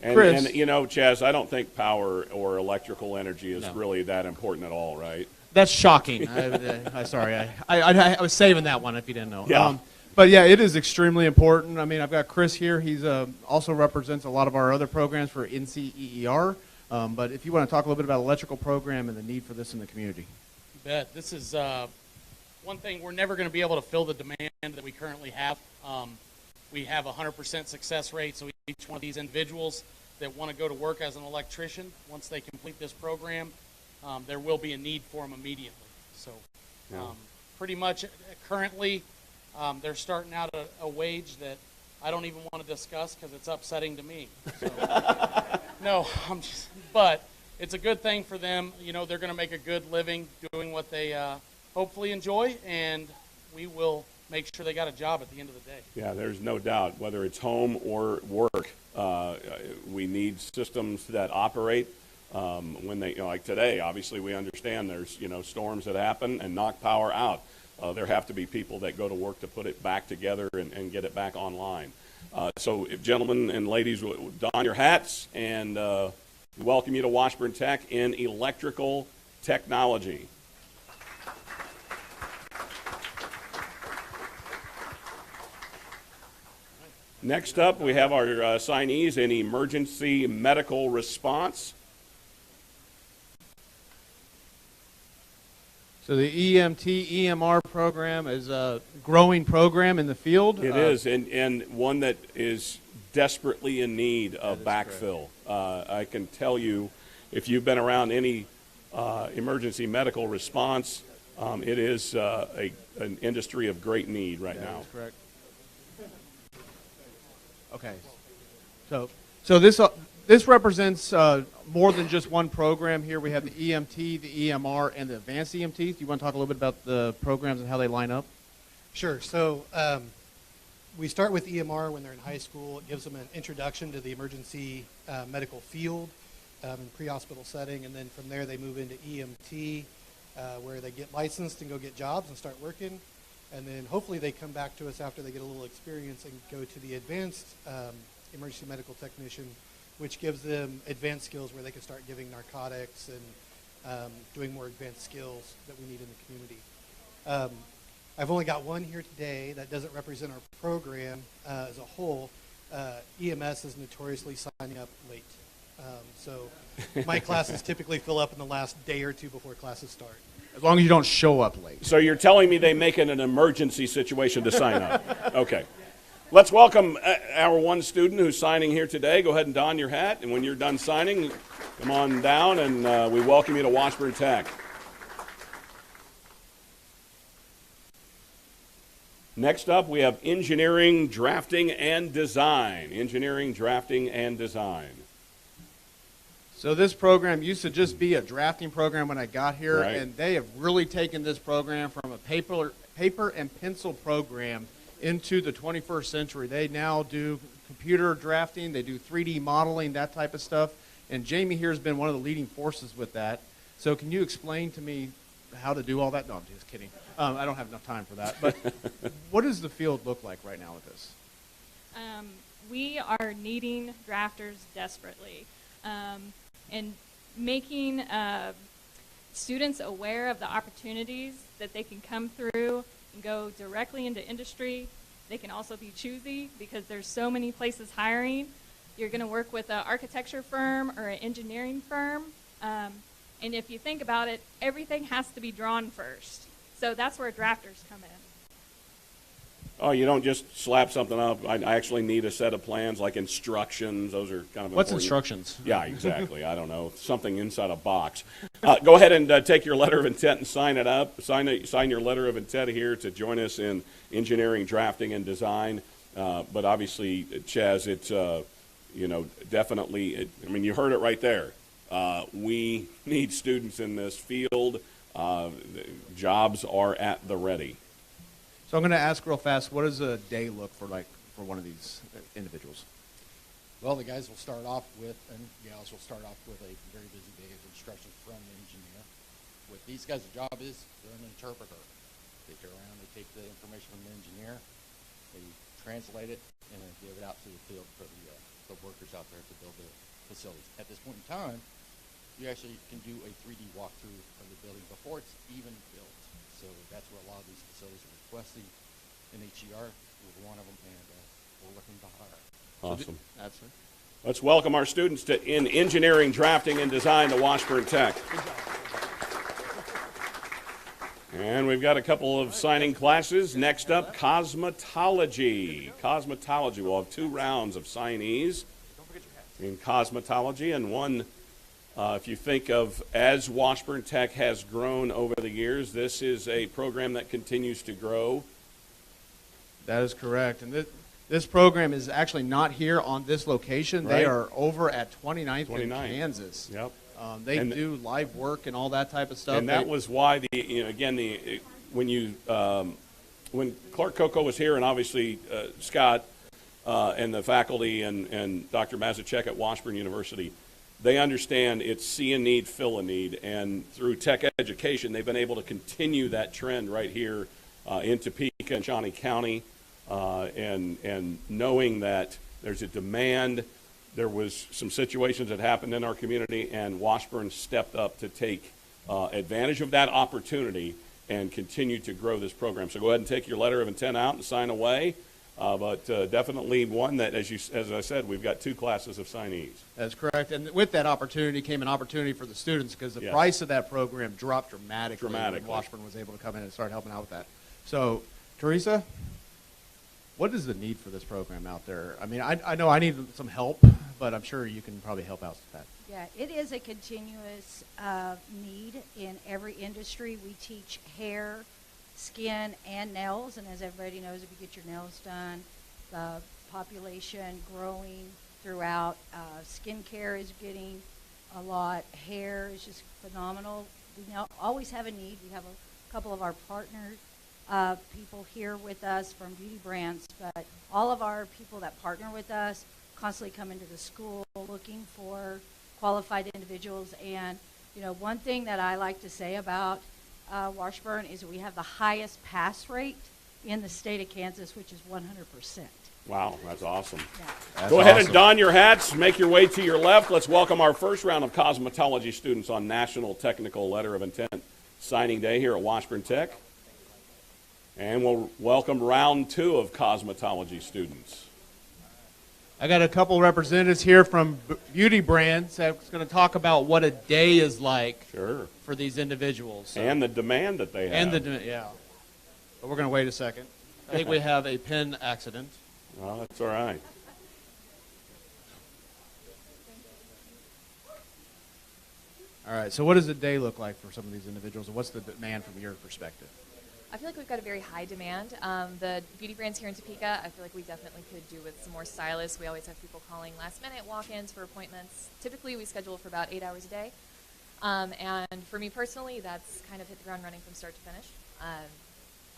[SPEAKER 17] Chris.
[SPEAKER 5] And you know, Chaz, I don't think power or electrical energy is really that important at all, right?
[SPEAKER 17] That's shocking. Sorry, I was saving that one if you didn't know.
[SPEAKER 5] Yeah.
[SPEAKER 17] But yeah, it is extremely important. I mean, I've got Chris here. He's also represents a lot of our other programs for NCEER. But if you want to talk a little bit about electrical program and the need for this in the community.
[SPEAKER 14] You bet. This is one thing we're never going to be able to fill the demand that we currently have. We have 100% success rate, so each one of these individuals that want to go to work as an electrician, once they complete this program, there will be a need for them immediately. So pretty much currently they're starting out at a wage that I don't even want to discuss because it's upsetting to me. So, no, but it's a good thing for them. You know, they're going to make a good living doing what they hopefully enjoy, and we will make sure they got a job at the end of the day.
[SPEAKER 5] Yeah, there's no doubt, whether it's home or work, we need systems that operate when they, like today, obviously we understand there's, storms that happen and knock power out. There have to be people that go to work to put it back together and get it back online. So if gentlemen and ladies, don your hats, and welcome you to Washburn Tech in electrical technology. Next up, we have our signees in emergency medical response.
[SPEAKER 17] So the EMT, EMR program is a growing program in the field.
[SPEAKER 5] It is, and one that is desperately in need of backfill. I can tell you, if you've been around any emergency medical response, it is an industry of great need right now.
[SPEAKER 17] That's correct. Okay, so this represents more than just one program here. We have the EMT, the EMR, and the advanced EMT. Do you want to talk a little bit about the programs and how they line up?
[SPEAKER 15] Sure. So we start with EMR when they're in high school. It gives them an introduction to the emergency medical field in pre-hospital setting, and then from there they move into EMT where they get licensed and go get jobs and start working. And then hopefully they come back to us after they get a little experience and go to the advanced emergency medical technician, which gives them advanced skills where they can start giving narcotics and doing more advanced skills that we need in the community. I've only got one here today that doesn't represent our program as a whole. EMS is notoriously signing up late. So my classes typically fill up in the last day or two before classes start.
[SPEAKER 17] As long as you don't show up late.
[SPEAKER 5] So you're telling me they make it an emergency situation to sign up? Okay. Let's welcome our one student who's signing here today. Go ahead and don your hat, and when you're done signing, come on down, and we welcome you to Washburn Tech. Next up, we have engineering, drafting, and design. Engineering, drafting, and design.
[SPEAKER 17] So this program used to just be a drafting program when I got here,
[SPEAKER 5] Right.
[SPEAKER 17] and they have really taken this program from a paper and pencil program into the 21st century. They now do computer drafting, they do 3D modeling, that type of stuff, and Jamie here has been one of the leading forces with that. So can you explain to me how to do all that? No, I'm just kidding. I don't have enough time for that. But what does the field look like right now with this?
[SPEAKER 16] We are needing drafters desperately. And making students aware of the opportunities that they can come through and go directly into industry. They can also be choosy because there's so many places hiring. You're going to work with an architecture firm or an engineering firm. And if you think about it, everything has to be drawn first. So that's where drafters come in.
[SPEAKER 5] Oh, you don't just slap something up. I actually need a set of plans, like instructions. Those are kind of
[SPEAKER 17] What's
[SPEAKER 5] important.
[SPEAKER 17] instructions?
[SPEAKER 5] Yeah, exactly. I don't know. Something inside a box. Go ahead and take your letter of intent and sign it up. Sign your letter of intent here to join us in engineering, drafting, and design. But obviously, Chaz, it's, definitely, you heard it right there. We need students in this field. Jobs are at the ready.
[SPEAKER 17] So I'm going to ask real fast, what does a day look for one of these individuals?
[SPEAKER 24] Well, the guys will start off with, and gals will start off with a very busy day of instructions from the engineer. What these guys' job is, they're an interpreter. They go around, they take the information from the engineer, they translate it, and then give it out to the field for the workers out there to build the facilities. At this point in time, you actually can do a 3D walkthrough of the building before it's even built. So that's where a lot of these facilities are requesting. An HER was one of them, and we're looking to hire.
[SPEAKER 5] Awesome.
[SPEAKER 17] That's it.
[SPEAKER 5] Let's welcome our students in engineering, drafting, and design to Washburn Tech. And we've got a couple of signing classes. Next up, Cosmetology. Cosmetology, we'll have 2 rounds of signees in cosmetology, and one, if you think of as Washburn Tech has grown over the years, this is a program that continues to grow.
[SPEAKER 17] That is correct. And this program is actually not here on this location.
[SPEAKER 5] Right.
[SPEAKER 17] They are over at 29th in
[SPEAKER 5] 29th.
[SPEAKER 17] Kansas.
[SPEAKER 5] Yep.
[SPEAKER 17] They do live work and all that type of stuff.
[SPEAKER 5] And that was why when Clark Coco was here, and obviously Scott and the faculty and Dr. Mazachek at Washburn University, they understand it's see a need, fill a need, and through tech education, they've been able to continue that trend right here in Topeka and Shawnee County, and knowing that there's a demand. There was some situations that happened in our community, and Washburn stepped up to take advantage of that opportunity and continue to grow this program. So go ahead and take your letter of intent out and sign away. But definitely one that, as I said, we've got 2 classes of signees.
[SPEAKER 17] That's correct. And with that opportunity came an opportunity for the students, because the price of that program dropped dramatically when Washburn was able to come in and start helping out with that. So, Teresa, what is the need for this program out there? I mean, I know I need some help, but I'm sure you can probably help out with that.
[SPEAKER 2] Yeah, it is a continuous need in every industry. We teach hair, skin, and nails, and as everybody knows, if you get your nails done, the population growing throughout. Skincare is getting a lot. Hair is just phenomenal. We now always have a need. We have a couple of our partners. People here with us from beauty brands, but all of our people that partner with us constantly come into the school looking for qualified individuals. And one thing that I like to say about Washburn is we have the highest pass rate in the state of Kansas, which is 100%.
[SPEAKER 5] Wow, that's awesome.
[SPEAKER 2] Yeah.
[SPEAKER 5] Go ahead and don your hats, make your way to your left. Let's welcome our first round of cosmetology students on National Technical Letter of Intent Signing Day here at Washburn Tech. And we'll welcome round 2 of cosmetology students.
[SPEAKER 17] I got a couple representatives here from beauty brands that's going to talk about what a day is like for these individuals. So.
[SPEAKER 5] And the demand that they have.
[SPEAKER 17] Yeah. But we're going to wait a second. I think we have a pen accident.
[SPEAKER 5] Well, that's all right.
[SPEAKER 17] All right, so what does a day look like for some of these individuals, and what's the demand from your perspective?
[SPEAKER 18] I feel like we've got a very high demand. The beauty brands here in Topeka, I feel like we definitely could do with some more stylists. We always have people calling last minute walk-ins for appointments. Typically we schedule for about 8 hours a day. And for me personally, that's kind of hit the ground running from start to finish.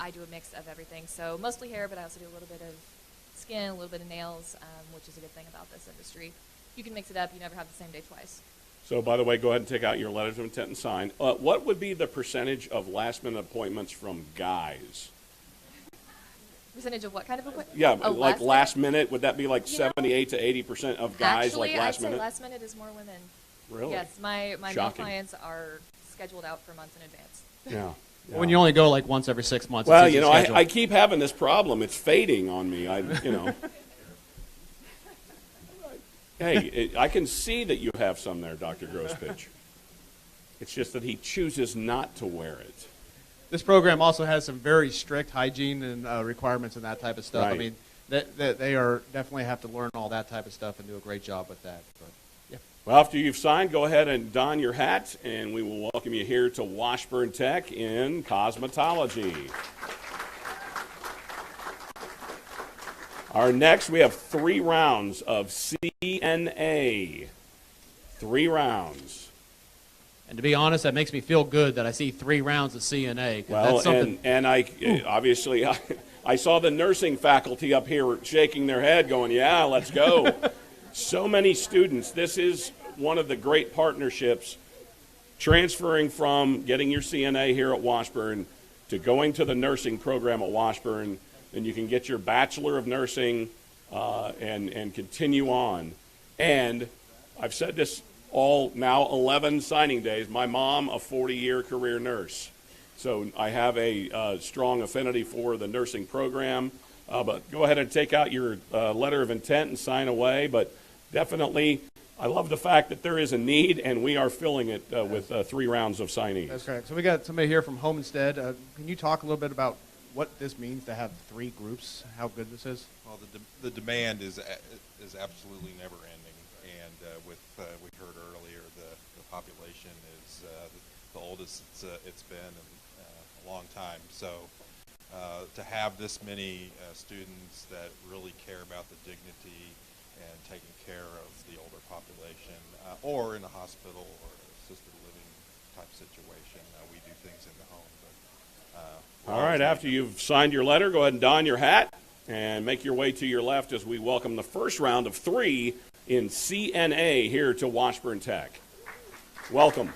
[SPEAKER 18] I do a mix of everything. So mostly hair, but I also do a little bit of skin, a little bit of nails, which is a good thing about this industry. You can mix it up. You never have the same day twice.
[SPEAKER 5] So, by the way, go ahead and take out your letters of intent and sign. What would be the percentage of last-minute appointments from guys?
[SPEAKER 18] Percentage of what kind of appointment?
[SPEAKER 5] Yeah, like last minute, would that be like 78 to 80% of guys
[SPEAKER 18] actually,
[SPEAKER 5] like last minute?
[SPEAKER 18] I'd say last minute is more women.
[SPEAKER 5] Really?
[SPEAKER 18] Yes, my male
[SPEAKER 5] Shocking.
[SPEAKER 18] clients are scheduled out for months in advance.
[SPEAKER 5] Yeah.
[SPEAKER 17] Well, when you only go like once every 6 months.
[SPEAKER 5] Well,
[SPEAKER 17] it's
[SPEAKER 5] I keep having this problem. It's fading on me. Hey, I can see that you have some there, Dr. Grosspitch. It's just that he chooses not to wear it.
[SPEAKER 17] This program also has some very strict hygiene and requirements and that type of stuff.
[SPEAKER 5] Right.
[SPEAKER 17] I mean, they are definitely have to learn all that type of stuff and do a great job with that. But, yeah.
[SPEAKER 5] Well, after you've signed, go ahead and don your hat, and we will welcome you here to Washburn Tech in cosmetology. Our next, we have 3 rounds of CNA. 3 rounds.
[SPEAKER 17] And to be honest, that makes me feel good that I see 3 rounds of CNA.
[SPEAKER 5] Well,
[SPEAKER 17] that's
[SPEAKER 5] and I obviously I saw the nursing faculty up here shaking their head, going, "Yeah, let's go." So many students. This is one of the great partnerships, transferring from getting your CNA here at Washburn to going to the nursing program at Washburn. Then you can get your Bachelor of Nursing and continue on. And I've said this all now 11 signing days. My mom, a 40-year career nurse. So I have a strong affinity for the nursing program. But go ahead and take out your letter of intent and sign away. But definitely, I love the fact that there is a need, and we are filling it with 3 rounds of signees.
[SPEAKER 17] That's correct. So we got somebody here from Homestead. Can you talk a little bit about what this means to have 3 groups, how good this is?
[SPEAKER 1] Well, the demand is absolutely never ending, and we heard earlier, the population is the oldest it's been in a long time. So to have this many students that really care about the dignity and taking care of the older population, or in a hospital or assisted living type situation, we do things in the home. But,
[SPEAKER 5] All right, after you've signed your letter, go ahead and don your hat and make your way to your left as we welcome the first round of 3 in CNA here to Washburn Tech. Welcome.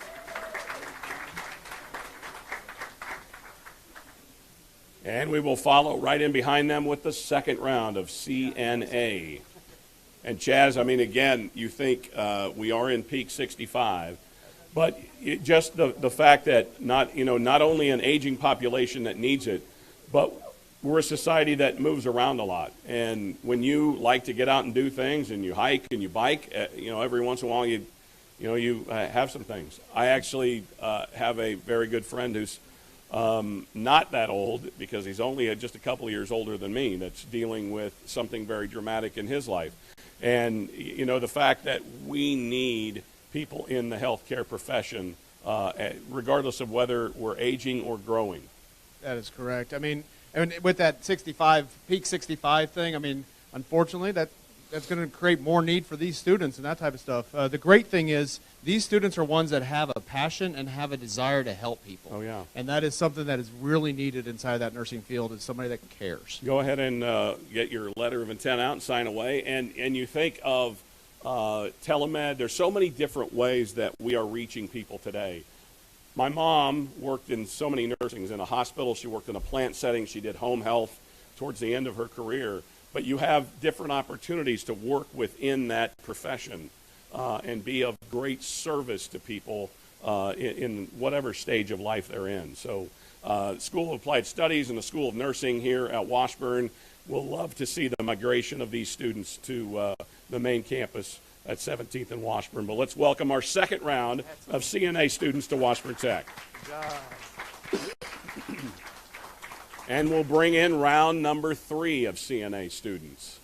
[SPEAKER 5] And we will follow right in behind them with the second round of CNA. And Chaz, I mean, again, you think we are in peak 65, but just the fact that not only an aging population that needs it, but we're a society that moves around a lot. And when you like to get out and do things, and you hike and you bike, every once in a while you have some things. I actually have a very good friend who's not that old, because he's only just a couple of years older than me, that's dealing with something very dramatic in his life. And, the fact that we need people in the healthcare profession, regardless of whether we're aging or growing.
[SPEAKER 17] That is correct. I mean, with that peak 65 thing, I mean, unfortunately, that's going to create more need for these students and that type of stuff. The great thing is these students are ones that have a passion and have a desire to help people.
[SPEAKER 5] Oh, yeah.
[SPEAKER 17] And that is something that is really needed inside that nursing field, is somebody that cares.
[SPEAKER 5] Go ahead and get your letter of intent out and sign away. And you think of telemed. There's so many different ways that we are reaching people today. My mom worked in so many nursings. In a hospital, she worked in a plant setting, she did home health towards the end of her career. But you have different opportunities to work within that profession and be of great service to people in whatever stage of life they're in. So School of Applied Studies and the School of Nursing here at Washburn will love to see the migration of these students to the main campus at 17th and Washburn. But let's welcome our second round of CNA students to Washburn Tech. And we'll bring in round number 3 of CNA students.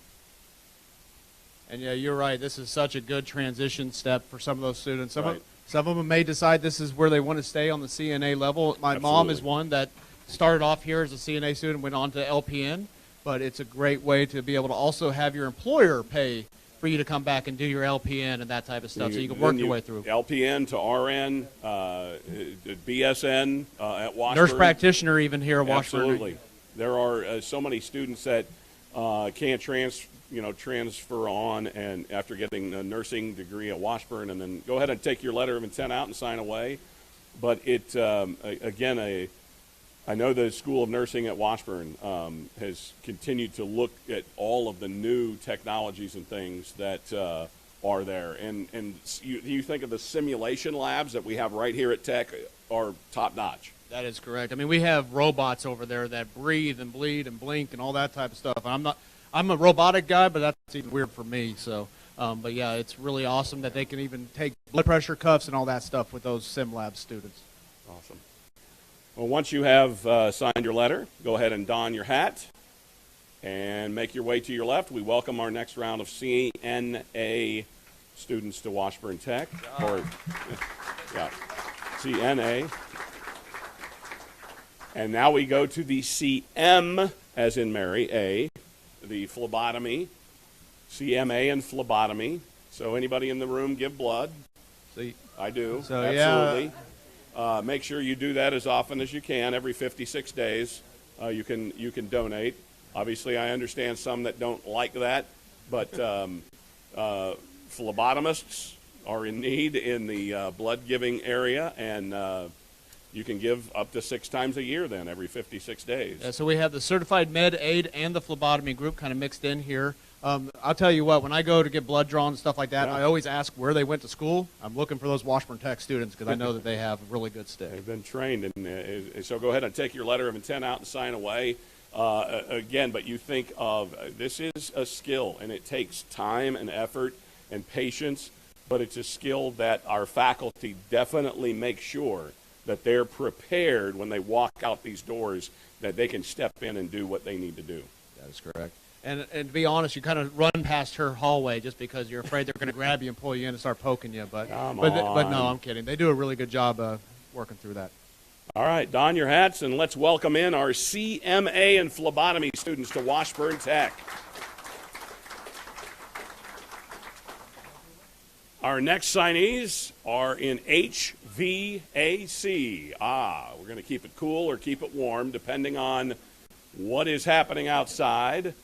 [SPEAKER 17] And yeah, you're right. This is such a good transition step for some of those students. Some
[SPEAKER 5] Right.
[SPEAKER 17] of them may decide this is where they want to stay on the CNA level. My mom is one that started off here as a CNA student, went on to LPN. But it's a great way to be able to also have your employer pay for you to come back and do your LPN and that type of stuff, so you can work your way through.
[SPEAKER 5] LPN to RN, BSN at Washburn.
[SPEAKER 17] Nurse practitioner even here at Washburn.
[SPEAKER 5] Absolutely. There are so many students that can't transfer on, and after getting a nursing degree at Washburn, and then go ahead and take your letter of intent out and sign away. But it, again, I know the School of Nursing at Washburn has continued to look at all of the new technologies and things that are there. And you think of the simulation labs that we have right here at Tech are top-notch.
[SPEAKER 17] That is correct. I mean, we have robots over there that breathe and bleed and blink and all that type of stuff. I'm a robotic guy, but that's even weird for me. So, but yeah, it's really awesome that they can even take blood pressure cuffs and all that stuff with those sim lab students.
[SPEAKER 5] Awesome. Well, once you have signed your letter, go ahead and don your hat and make your way to your left. We welcome our next round of CNA students to Washburn Tech. CNA. And now we go to the CM, as in Mary, A, the phlebotomy, CMA and phlebotomy. So anybody in the room give blood?
[SPEAKER 17] See,
[SPEAKER 5] I do.
[SPEAKER 17] So,
[SPEAKER 5] absolutely. Yeah. Make sure you do that as often as you can. Every 56 days, you can donate. Obviously, I understand some that don't like that, but phlebotomists are in need in the blood-giving area, and you can give up to 6 times a year then, every 56 days.
[SPEAKER 4] So we have the certified med aid and the phlebotomy group kind of mixed in here. I'll tell you what, when I go to get blood drawn and stuff like that, I always ask where they went to school. I'm looking for those Washburn Tech students because I know that they have a really good stick.
[SPEAKER 5] They've been trained. And so go ahead and take your letter of intent out and sign away. Again, but you think of this is a skill, and it takes time and effort. and patience, but it's a skill that our faculty definitely make sure that they're prepared when they walk out these doors, that they can step in and do what they need to do.
[SPEAKER 17] That is correct. And to be honest, you kind of run past her hallway just because you're afraid they're going to grab you and pull you in and start poking you. But no, I'm kidding. They do a really good job working through that.
[SPEAKER 5] All right, don your hats and let's welcome in our CMA and phlebotomy students to Washburn Tech. Our next signees are in HVAC. We're going to keep it cool or keep it warm depending on what is happening outside.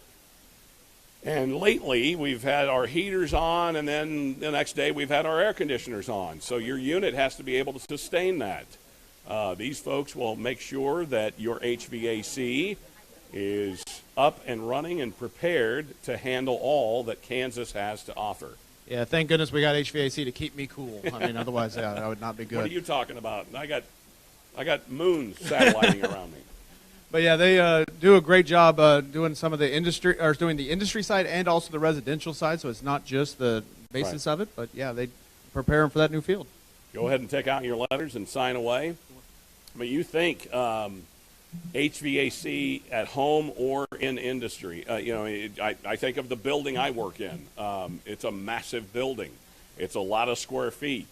[SPEAKER 5] And lately, we've had our heaters on, and then the next day we've had our air conditioners on. So your unit has to be able to sustain that. These folks will make sure that your HVAC is up and running and prepared to handle all that Kansas has to offer.
[SPEAKER 17] Yeah, thank goodness we got HVAC to keep me cool. I mean, otherwise, yeah, that would not be good.
[SPEAKER 5] What are you talking about? I got moons satelliting around me.
[SPEAKER 17] But yeah, they do a great job doing some of the industry, or doing the industry side and also the residential side. So it's not just the basis of it, but yeah, they prepare them for that new field.
[SPEAKER 5] Go ahead and take out your letters and sign away. But you think HVAC at home or in industry? I think of the building I work in. It's a massive building. It's a lot of square feet.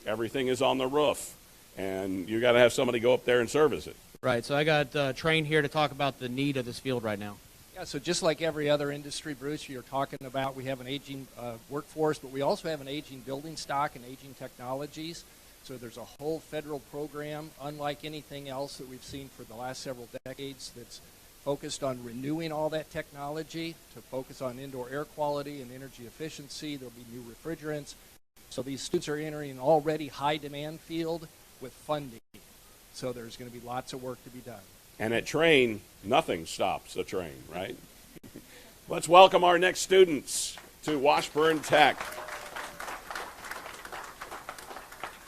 [SPEAKER 5] Everything is on the roof, and you got to have somebody go up there and service it.
[SPEAKER 17] Right, so I got Train here to talk about the need of this field right now.
[SPEAKER 6] Yeah, so just like every other industry, Bruce, you're talking about, we have an aging workforce, but we also have an aging building stock and aging technologies. So there's a whole federal program, unlike anything else that we've seen for the last several decades, that's focused on renewing all that technology to focus on indoor air quality and energy efficiency. There'll be new refrigerants. So these students are entering an already high demand field with funding. So there's going to be lots of work to be done.
[SPEAKER 5] And at Train, nothing stops the train, right? Let's welcome our next students to Washburn Tech.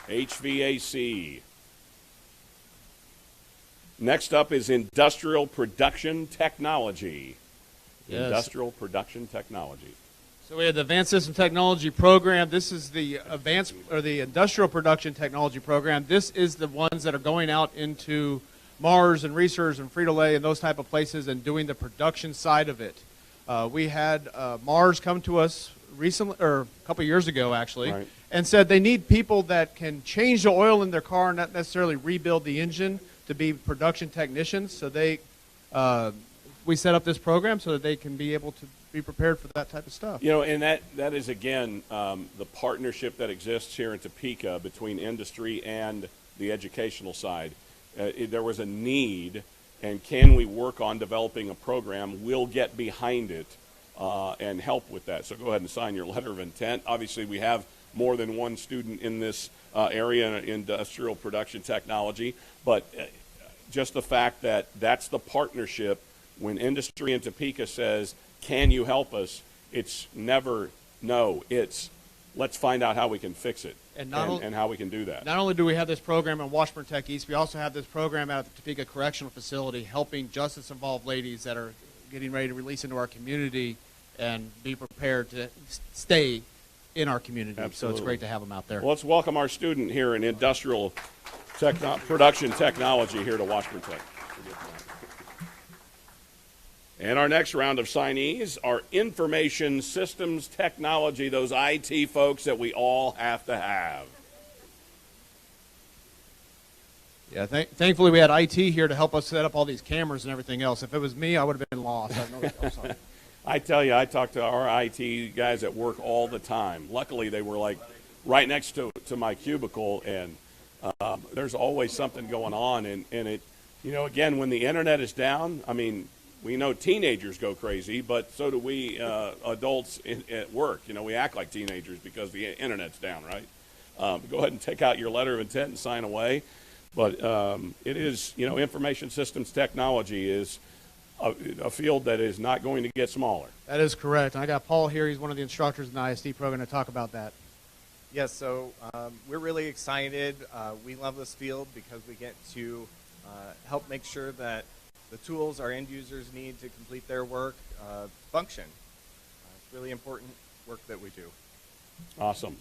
[SPEAKER 5] HVAC. Next up is Industrial Production Technology.
[SPEAKER 17] Yes.
[SPEAKER 5] Industrial Production Technology.
[SPEAKER 17] So we have the Advanced System Technology program. This is the advanced or the Industrial Production Technology program. This is the ones that are going out into Mars and Research and Frito-Lay and those type of places and doing the production side of it. We had Mars come to us recently, or a couple of years ago actually,
[SPEAKER 5] Right.
[SPEAKER 17] and said they need people that can change the oil in their car, not necessarily rebuild the engine, to be production technicians. So we set up this program so that they can be able to be prepared for that type of stuff.
[SPEAKER 5] You know, and that is, again, the partnership that exists here in Topeka between industry and the educational side. There was a need, and can we work on developing a program? We'll get behind it and help with that. So go ahead and sign your letter of intent. Obviously, we have more than one student in this area in industrial production technology, but just the fact that that's the partnership. When industry in Topeka says, can you help us, it's never no, it's let's find out how we can fix it and how we can do that.
[SPEAKER 17] Not only do we have this program in Washburn Tech East, we also have this program out at the Topeka Correctional Facility helping justice-involved ladies that are getting ready to release into our community and be prepared to stay in our community.
[SPEAKER 5] Absolutely.
[SPEAKER 17] So it's great to have them out there.
[SPEAKER 5] Well, let's welcome our student here in industrial production technology here to Washburn Tech. And our next round of signees are information systems technology, those IT folks that we all have to have.
[SPEAKER 17] Yeah, thankfully we had IT here to help us set up all these cameras and everything else. If it was me, I would have been lost. I'm sorry.
[SPEAKER 5] I tell you, I talk to our IT guys at work all the time. Luckily, they were like right next to my cubicle, and there's always something going on. And it, you know, again, when the internet is down, I mean, we know teenagers go crazy, but so do we adults at work. You know, we act like teenagers because the internet's down, right? Go ahead and take out your letter of intent and sign away. But it is, you know, information systems technology is a field that is not going to get smaller.
[SPEAKER 17] That is correct. And I got Paul here. He's one of the instructors in the ISD program to talk about that.
[SPEAKER 19] Yes, so we're really excited. We love this field because we get to help make sure that the tools our end users need to complete their work function. It's really important work that we do.
[SPEAKER 5] Awesome.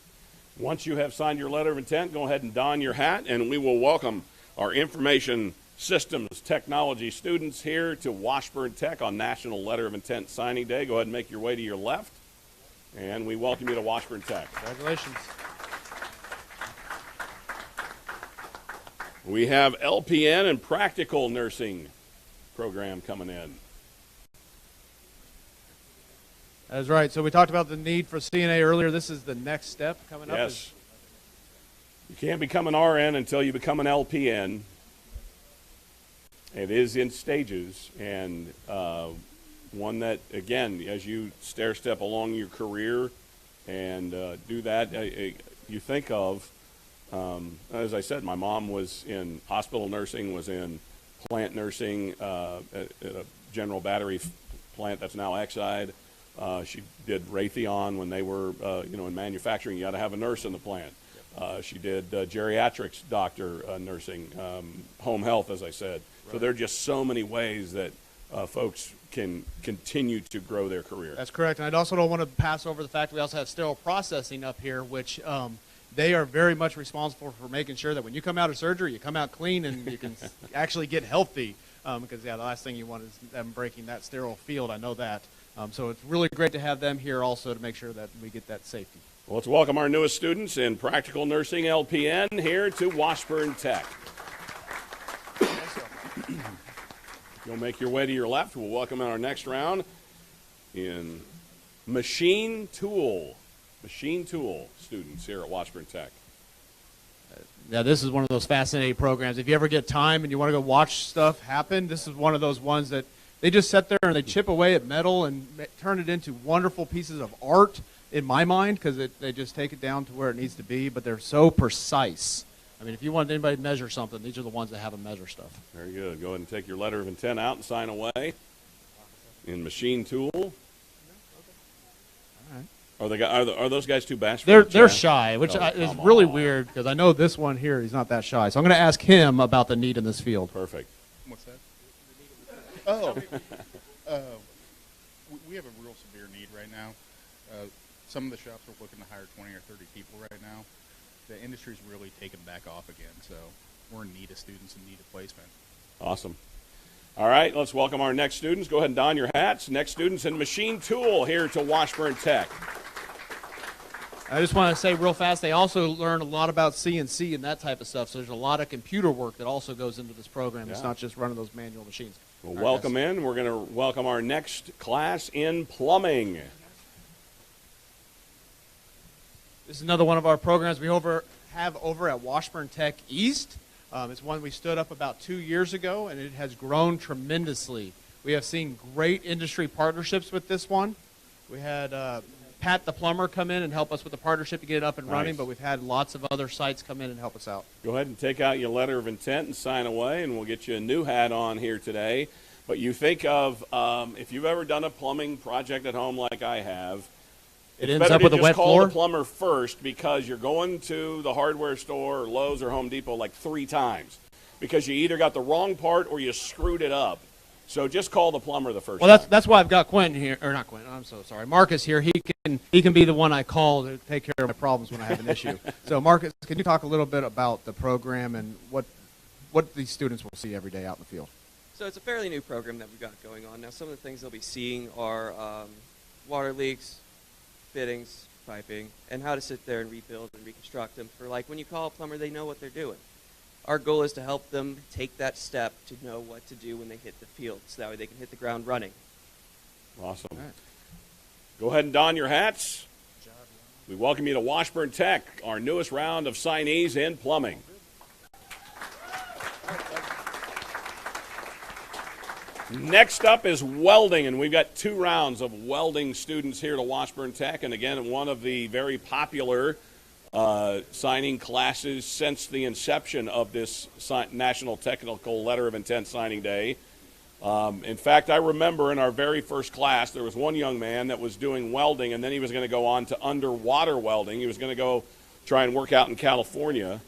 [SPEAKER 5] Once you have signed your letter of intent, go ahead and don your hat, and we will welcome our information systems technology students here to Washburn Tech on National Letter of Intent Signing Day. Go ahead and make your way to your left, and we welcome you to Washburn Tech.
[SPEAKER 17] Congratulations.
[SPEAKER 5] We have LPN and practical nursing program coming in.
[SPEAKER 17] That's right. So we talked about the need for CNA earlier. This is the next step coming up.
[SPEAKER 5] Yes. You can't become an RN until you become an LPN. It is in stages, and one that, again, as you stair-step along your career and do that, you think of, as I said, my mom was in hospital nursing, was in plant nursing at a General Battery plant that's now Exide. She did Raytheon when they were, in manufacturing. You got to have a nurse in the plant. She did geriatrics doctor nursing, home health, as I said. Right. So there are just so many ways that folks can continue to grow their career.
[SPEAKER 17] That's correct. And I also don't want to pass over the fact that we also have sterile processing up here, which they are very much responsible for making sure that when you come out of surgery, you come out clean and you can actually get healthy. Because, the last thing you want is them breaking that sterile field. I know that. So it's really great to have them here also to make sure that we get that safety.
[SPEAKER 5] Well, let's welcome our newest students in practical nursing LPN here to Washburn Tech. You'll make your way to your left. We'll welcome in our next round in machine tool students here at Washburn Tech.
[SPEAKER 17] Yeah, this is one of those fascinating programs. If you ever get time and you want to go watch stuff happen, this is one of those ones that they just sit there and they chip away at metal and turn it into wonderful pieces of art, in my mind, because they just take it down to where it needs to be, but they're so precise. I mean, if you want anybody to measure something, these are the ones that have them measure stuff.
[SPEAKER 5] Very good. Go ahead and take your letter of intent out and sign away in machine tool.
[SPEAKER 17] All right.
[SPEAKER 5] Are those guys too bashful?
[SPEAKER 17] They're shy, which is really weird because I know this one here, he's not that shy. So I'm going to ask him about the need in this field.
[SPEAKER 5] Perfect.
[SPEAKER 3] What's that? Oh, we have a real severe need right now. Some of the shops are looking to hire 20 or 30 people right now. The industry's really taken back off again, so we're in need of students and need of placement.
[SPEAKER 5] Awesome. All right, let's welcome our next students. Go ahead and don your hats. Next students in machine tool here to Washburn Tech.
[SPEAKER 17] I just want to say real fast, they also learn a lot about CNC and that type of stuff, so there's a lot of computer work that also goes into this program. It's not just running those manual machines.
[SPEAKER 5] Well, welcome in. We're going to welcome our next class in plumbing.
[SPEAKER 17] This is another one of our programs we have over at Washburn Tech East. It's one we stood up about 2 years ago, and it has grown tremendously. We have seen great industry partnerships with this one. We had Pat the plumber come in and help us with the partnership to get it up and running, but we've had lots of other sites come in and help us out.
[SPEAKER 5] Go ahead and take out your letter of intent and sign away, and we'll get you a new hat on here today. But you think of, if you've ever done a plumbing project at home like I have,
[SPEAKER 17] it ends up with a wet floor.
[SPEAKER 5] Call the plumber first because you're going to the hardware store or Lowe's or Home Depot like 3 times because you either got the wrong part or you screwed it up. So just call the plumber the first time.
[SPEAKER 17] That's why I've got Quentin here, or not Quentin. I'm so sorry, Marcus here. He can be the one I call to take care of my problems when I have an issue. So Marcus, can you talk a little bit about the program and what these students will see every day out in the field?
[SPEAKER 7] So it's a fairly new program that we've got going on now. Some of the things they'll be seeing are water leaks, fittings, piping, and how to sit there and rebuild and reconstruct them. For like when you call a plumber, they know what they're doing. Our goal is to help them take that step to know what to do when they hit the field, so that way they can hit the ground running.
[SPEAKER 5] Awesome. Right. Go ahead and don your hats. We welcome you to Washburn Tech, our newest round of signees in plumbing. Next up is welding, and we've got 2 rounds of welding students here to Washburn Tech, and again, one of the very popular signing classes since the inception of this National Technical Letter of Intent Signing Day. In fact, I remember in our very first class, there was one young man that was doing welding, and then he was going to go on to underwater welding. He was going to go try and work out in California.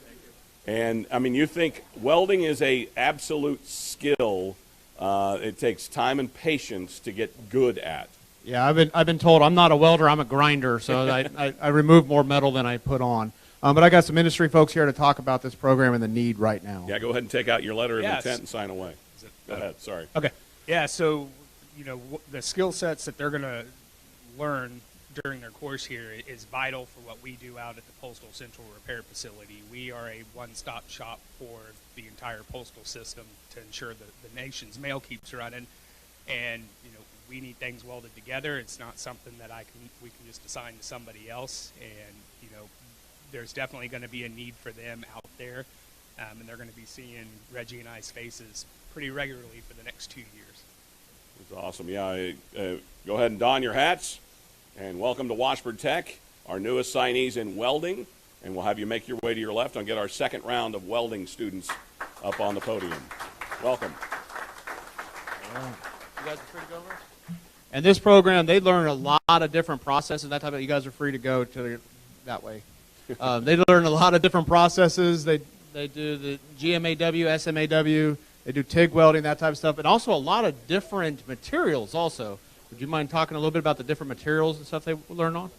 [SPEAKER 5] And, I mean, you think welding is an absolute skill. It takes time and patience to get good at.
[SPEAKER 17] Yeah, I've been told I'm not a welder, I'm a grinder, so I remove more metal than I put on. But I got some industry folks here to talk about this program and the need right now.
[SPEAKER 5] Yeah, go ahead and take out your letter of
[SPEAKER 8] Yes.
[SPEAKER 5] intent and sign away. Go ahead, sorry.
[SPEAKER 8] Okay. Yeah, so, the skill sets that they're going to learn during their course here is vital for what we do out at the Postal Central Repair Facility. We are a one-stop shop for the entire postal system to ensure that the nation's mail keeps running. And, we need things welded together. It's not something that we can just assign to somebody else. And, there's definitely going to be a need for them out there. And they're going to be seeing Reggie and I's faces pretty regularly for the next 2 years.
[SPEAKER 5] It's awesome. Yeah, go ahead and don your hats, and welcome to Washburn Tech, our newest signees in welding. And we'll have you make your way to your left and get our second round of welding students up on the podium. Welcome.
[SPEAKER 17] You guys are free to go over? And this program, they learn a lot of different processes. That type of, you guys are free to go to that way. They learn a lot of different processes. They do the GMAW, SMAW. They do TIG welding, that type of stuff, and also a lot of different materials also. Would you mind talking a little bit about the different materials and stuff they learn on?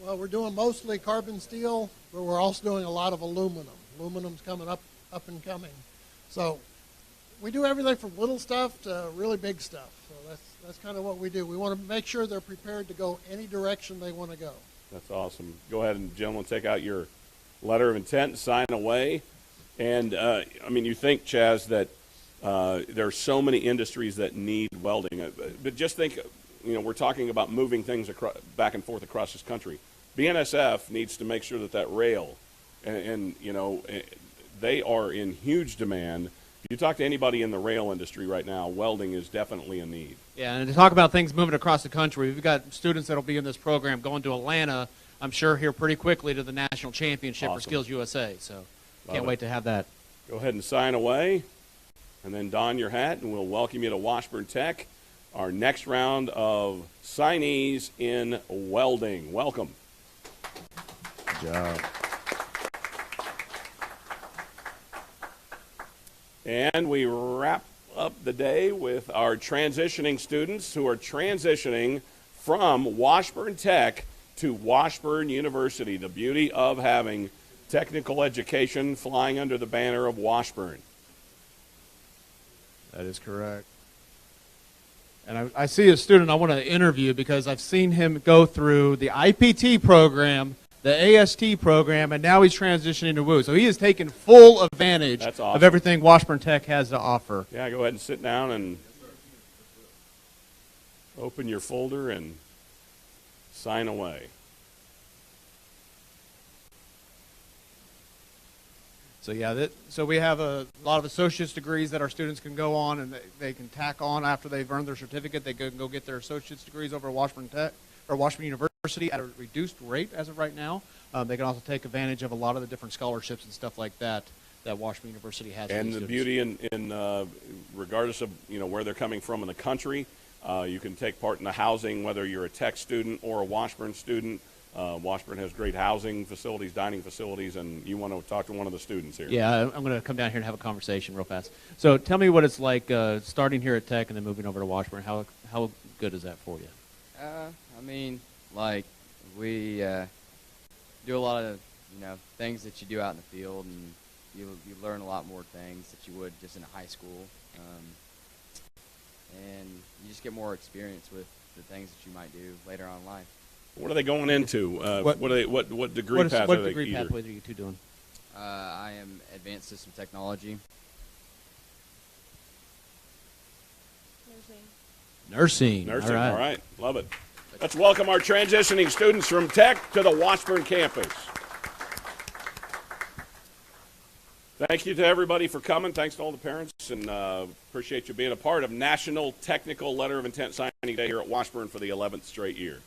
[SPEAKER 20] Well, we're doing mostly carbon steel, but we're also doing a lot of aluminum. Aluminum's coming up and coming. So we do everything from little stuff to really big stuff. So that's kind of what we do. We want to make sure they're prepared to go any direction they want to go.
[SPEAKER 5] That's awesome. Go ahead and, gentlemen, take out your letter of intent and sign away. And, you think, Chaz, that there are so many industries that need welding. But just think, we're talking about moving things back and forth across this country. BNSF needs to make sure that rail, and they are in huge demand. If you talk to anybody in the rail industry right now, welding is definitely a need.
[SPEAKER 17] Yeah, and to talk about things moving across the country, we've got students that will be in this program going to Atlanta, I'm sure, here pretty quickly to the national championship for Skills USA. So can't wait to have that.
[SPEAKER 5] Go ahead and sign away, and then don your hat, and we'll welcome you to Washburn Tech, our next round of signees in welding. Welcome.
[SPEAKER 12] Good job.
[SPEAKER 5] And we wrap up the day with our transitioning students who are transitioning from Washburn Tech to Washburn University. The beauty of having technical education flying under the banner of Washburn.
[SPEAKER 17] That is correct. And I see a student I want to interview because I've seen him go through the IPT program, the AST program, and now he's transitioning to WU. So he is taking full advantage of everything Washburn Tech has to offer.
[SPEAKER 5] Yeah, go ahead and sit down and open your folder and sign away.
[SPEAKER 17] So yeah, so we have a lot of associate's degrees that our students can go on and they can tack on after they've earned their certificate. They can go get their associate's degrees over at Washburn Tech or Washburn University at a reduced rate as of right now. They can also take advantage of a lot of the different scholarships and stuff like that that Washburn University has.
[SPEAKER 5] And the beauty in regardless of where they're coming from in the country, you can take part in the housing, whether you're a Tech student or a Washburn student. Washburn has great housing facilities, dining facilities, and you want to talk to one of the students here.
[SPEAKER 17] Yeah, I'm going to come down here and have a conversation real fast. So tell me what it's like starting here at Tech and then moving over to Washburn. How good is that for you?
[SPEAKER 21] We do a lot of things that you do out in the field, and you learn a lot more things that you would just in a high school, and you just get more experience with the things that you might do later on in life.
[SPEAKER 5] What are they going into? What degree path
[SPEAKER 17] what
[SPEAKER 5] are they
[SPEAKER 17] degree
[SPEAKER 5] either?
[SPEAKER 17] pathways are you two doing?
[SPEAKER 21] I am advanced system technology.
[SPEAKER 17] Nursing.
[SPEAKER 5] All right. Love it. Let's welcome our transitioning students from Tech to the Washburn campus. Thank you to everybody for coming. Thanks to all the parents, and appreciate you being a part of National Technical Letter of Intent Signing Day here at Washburn for the 11th straight year.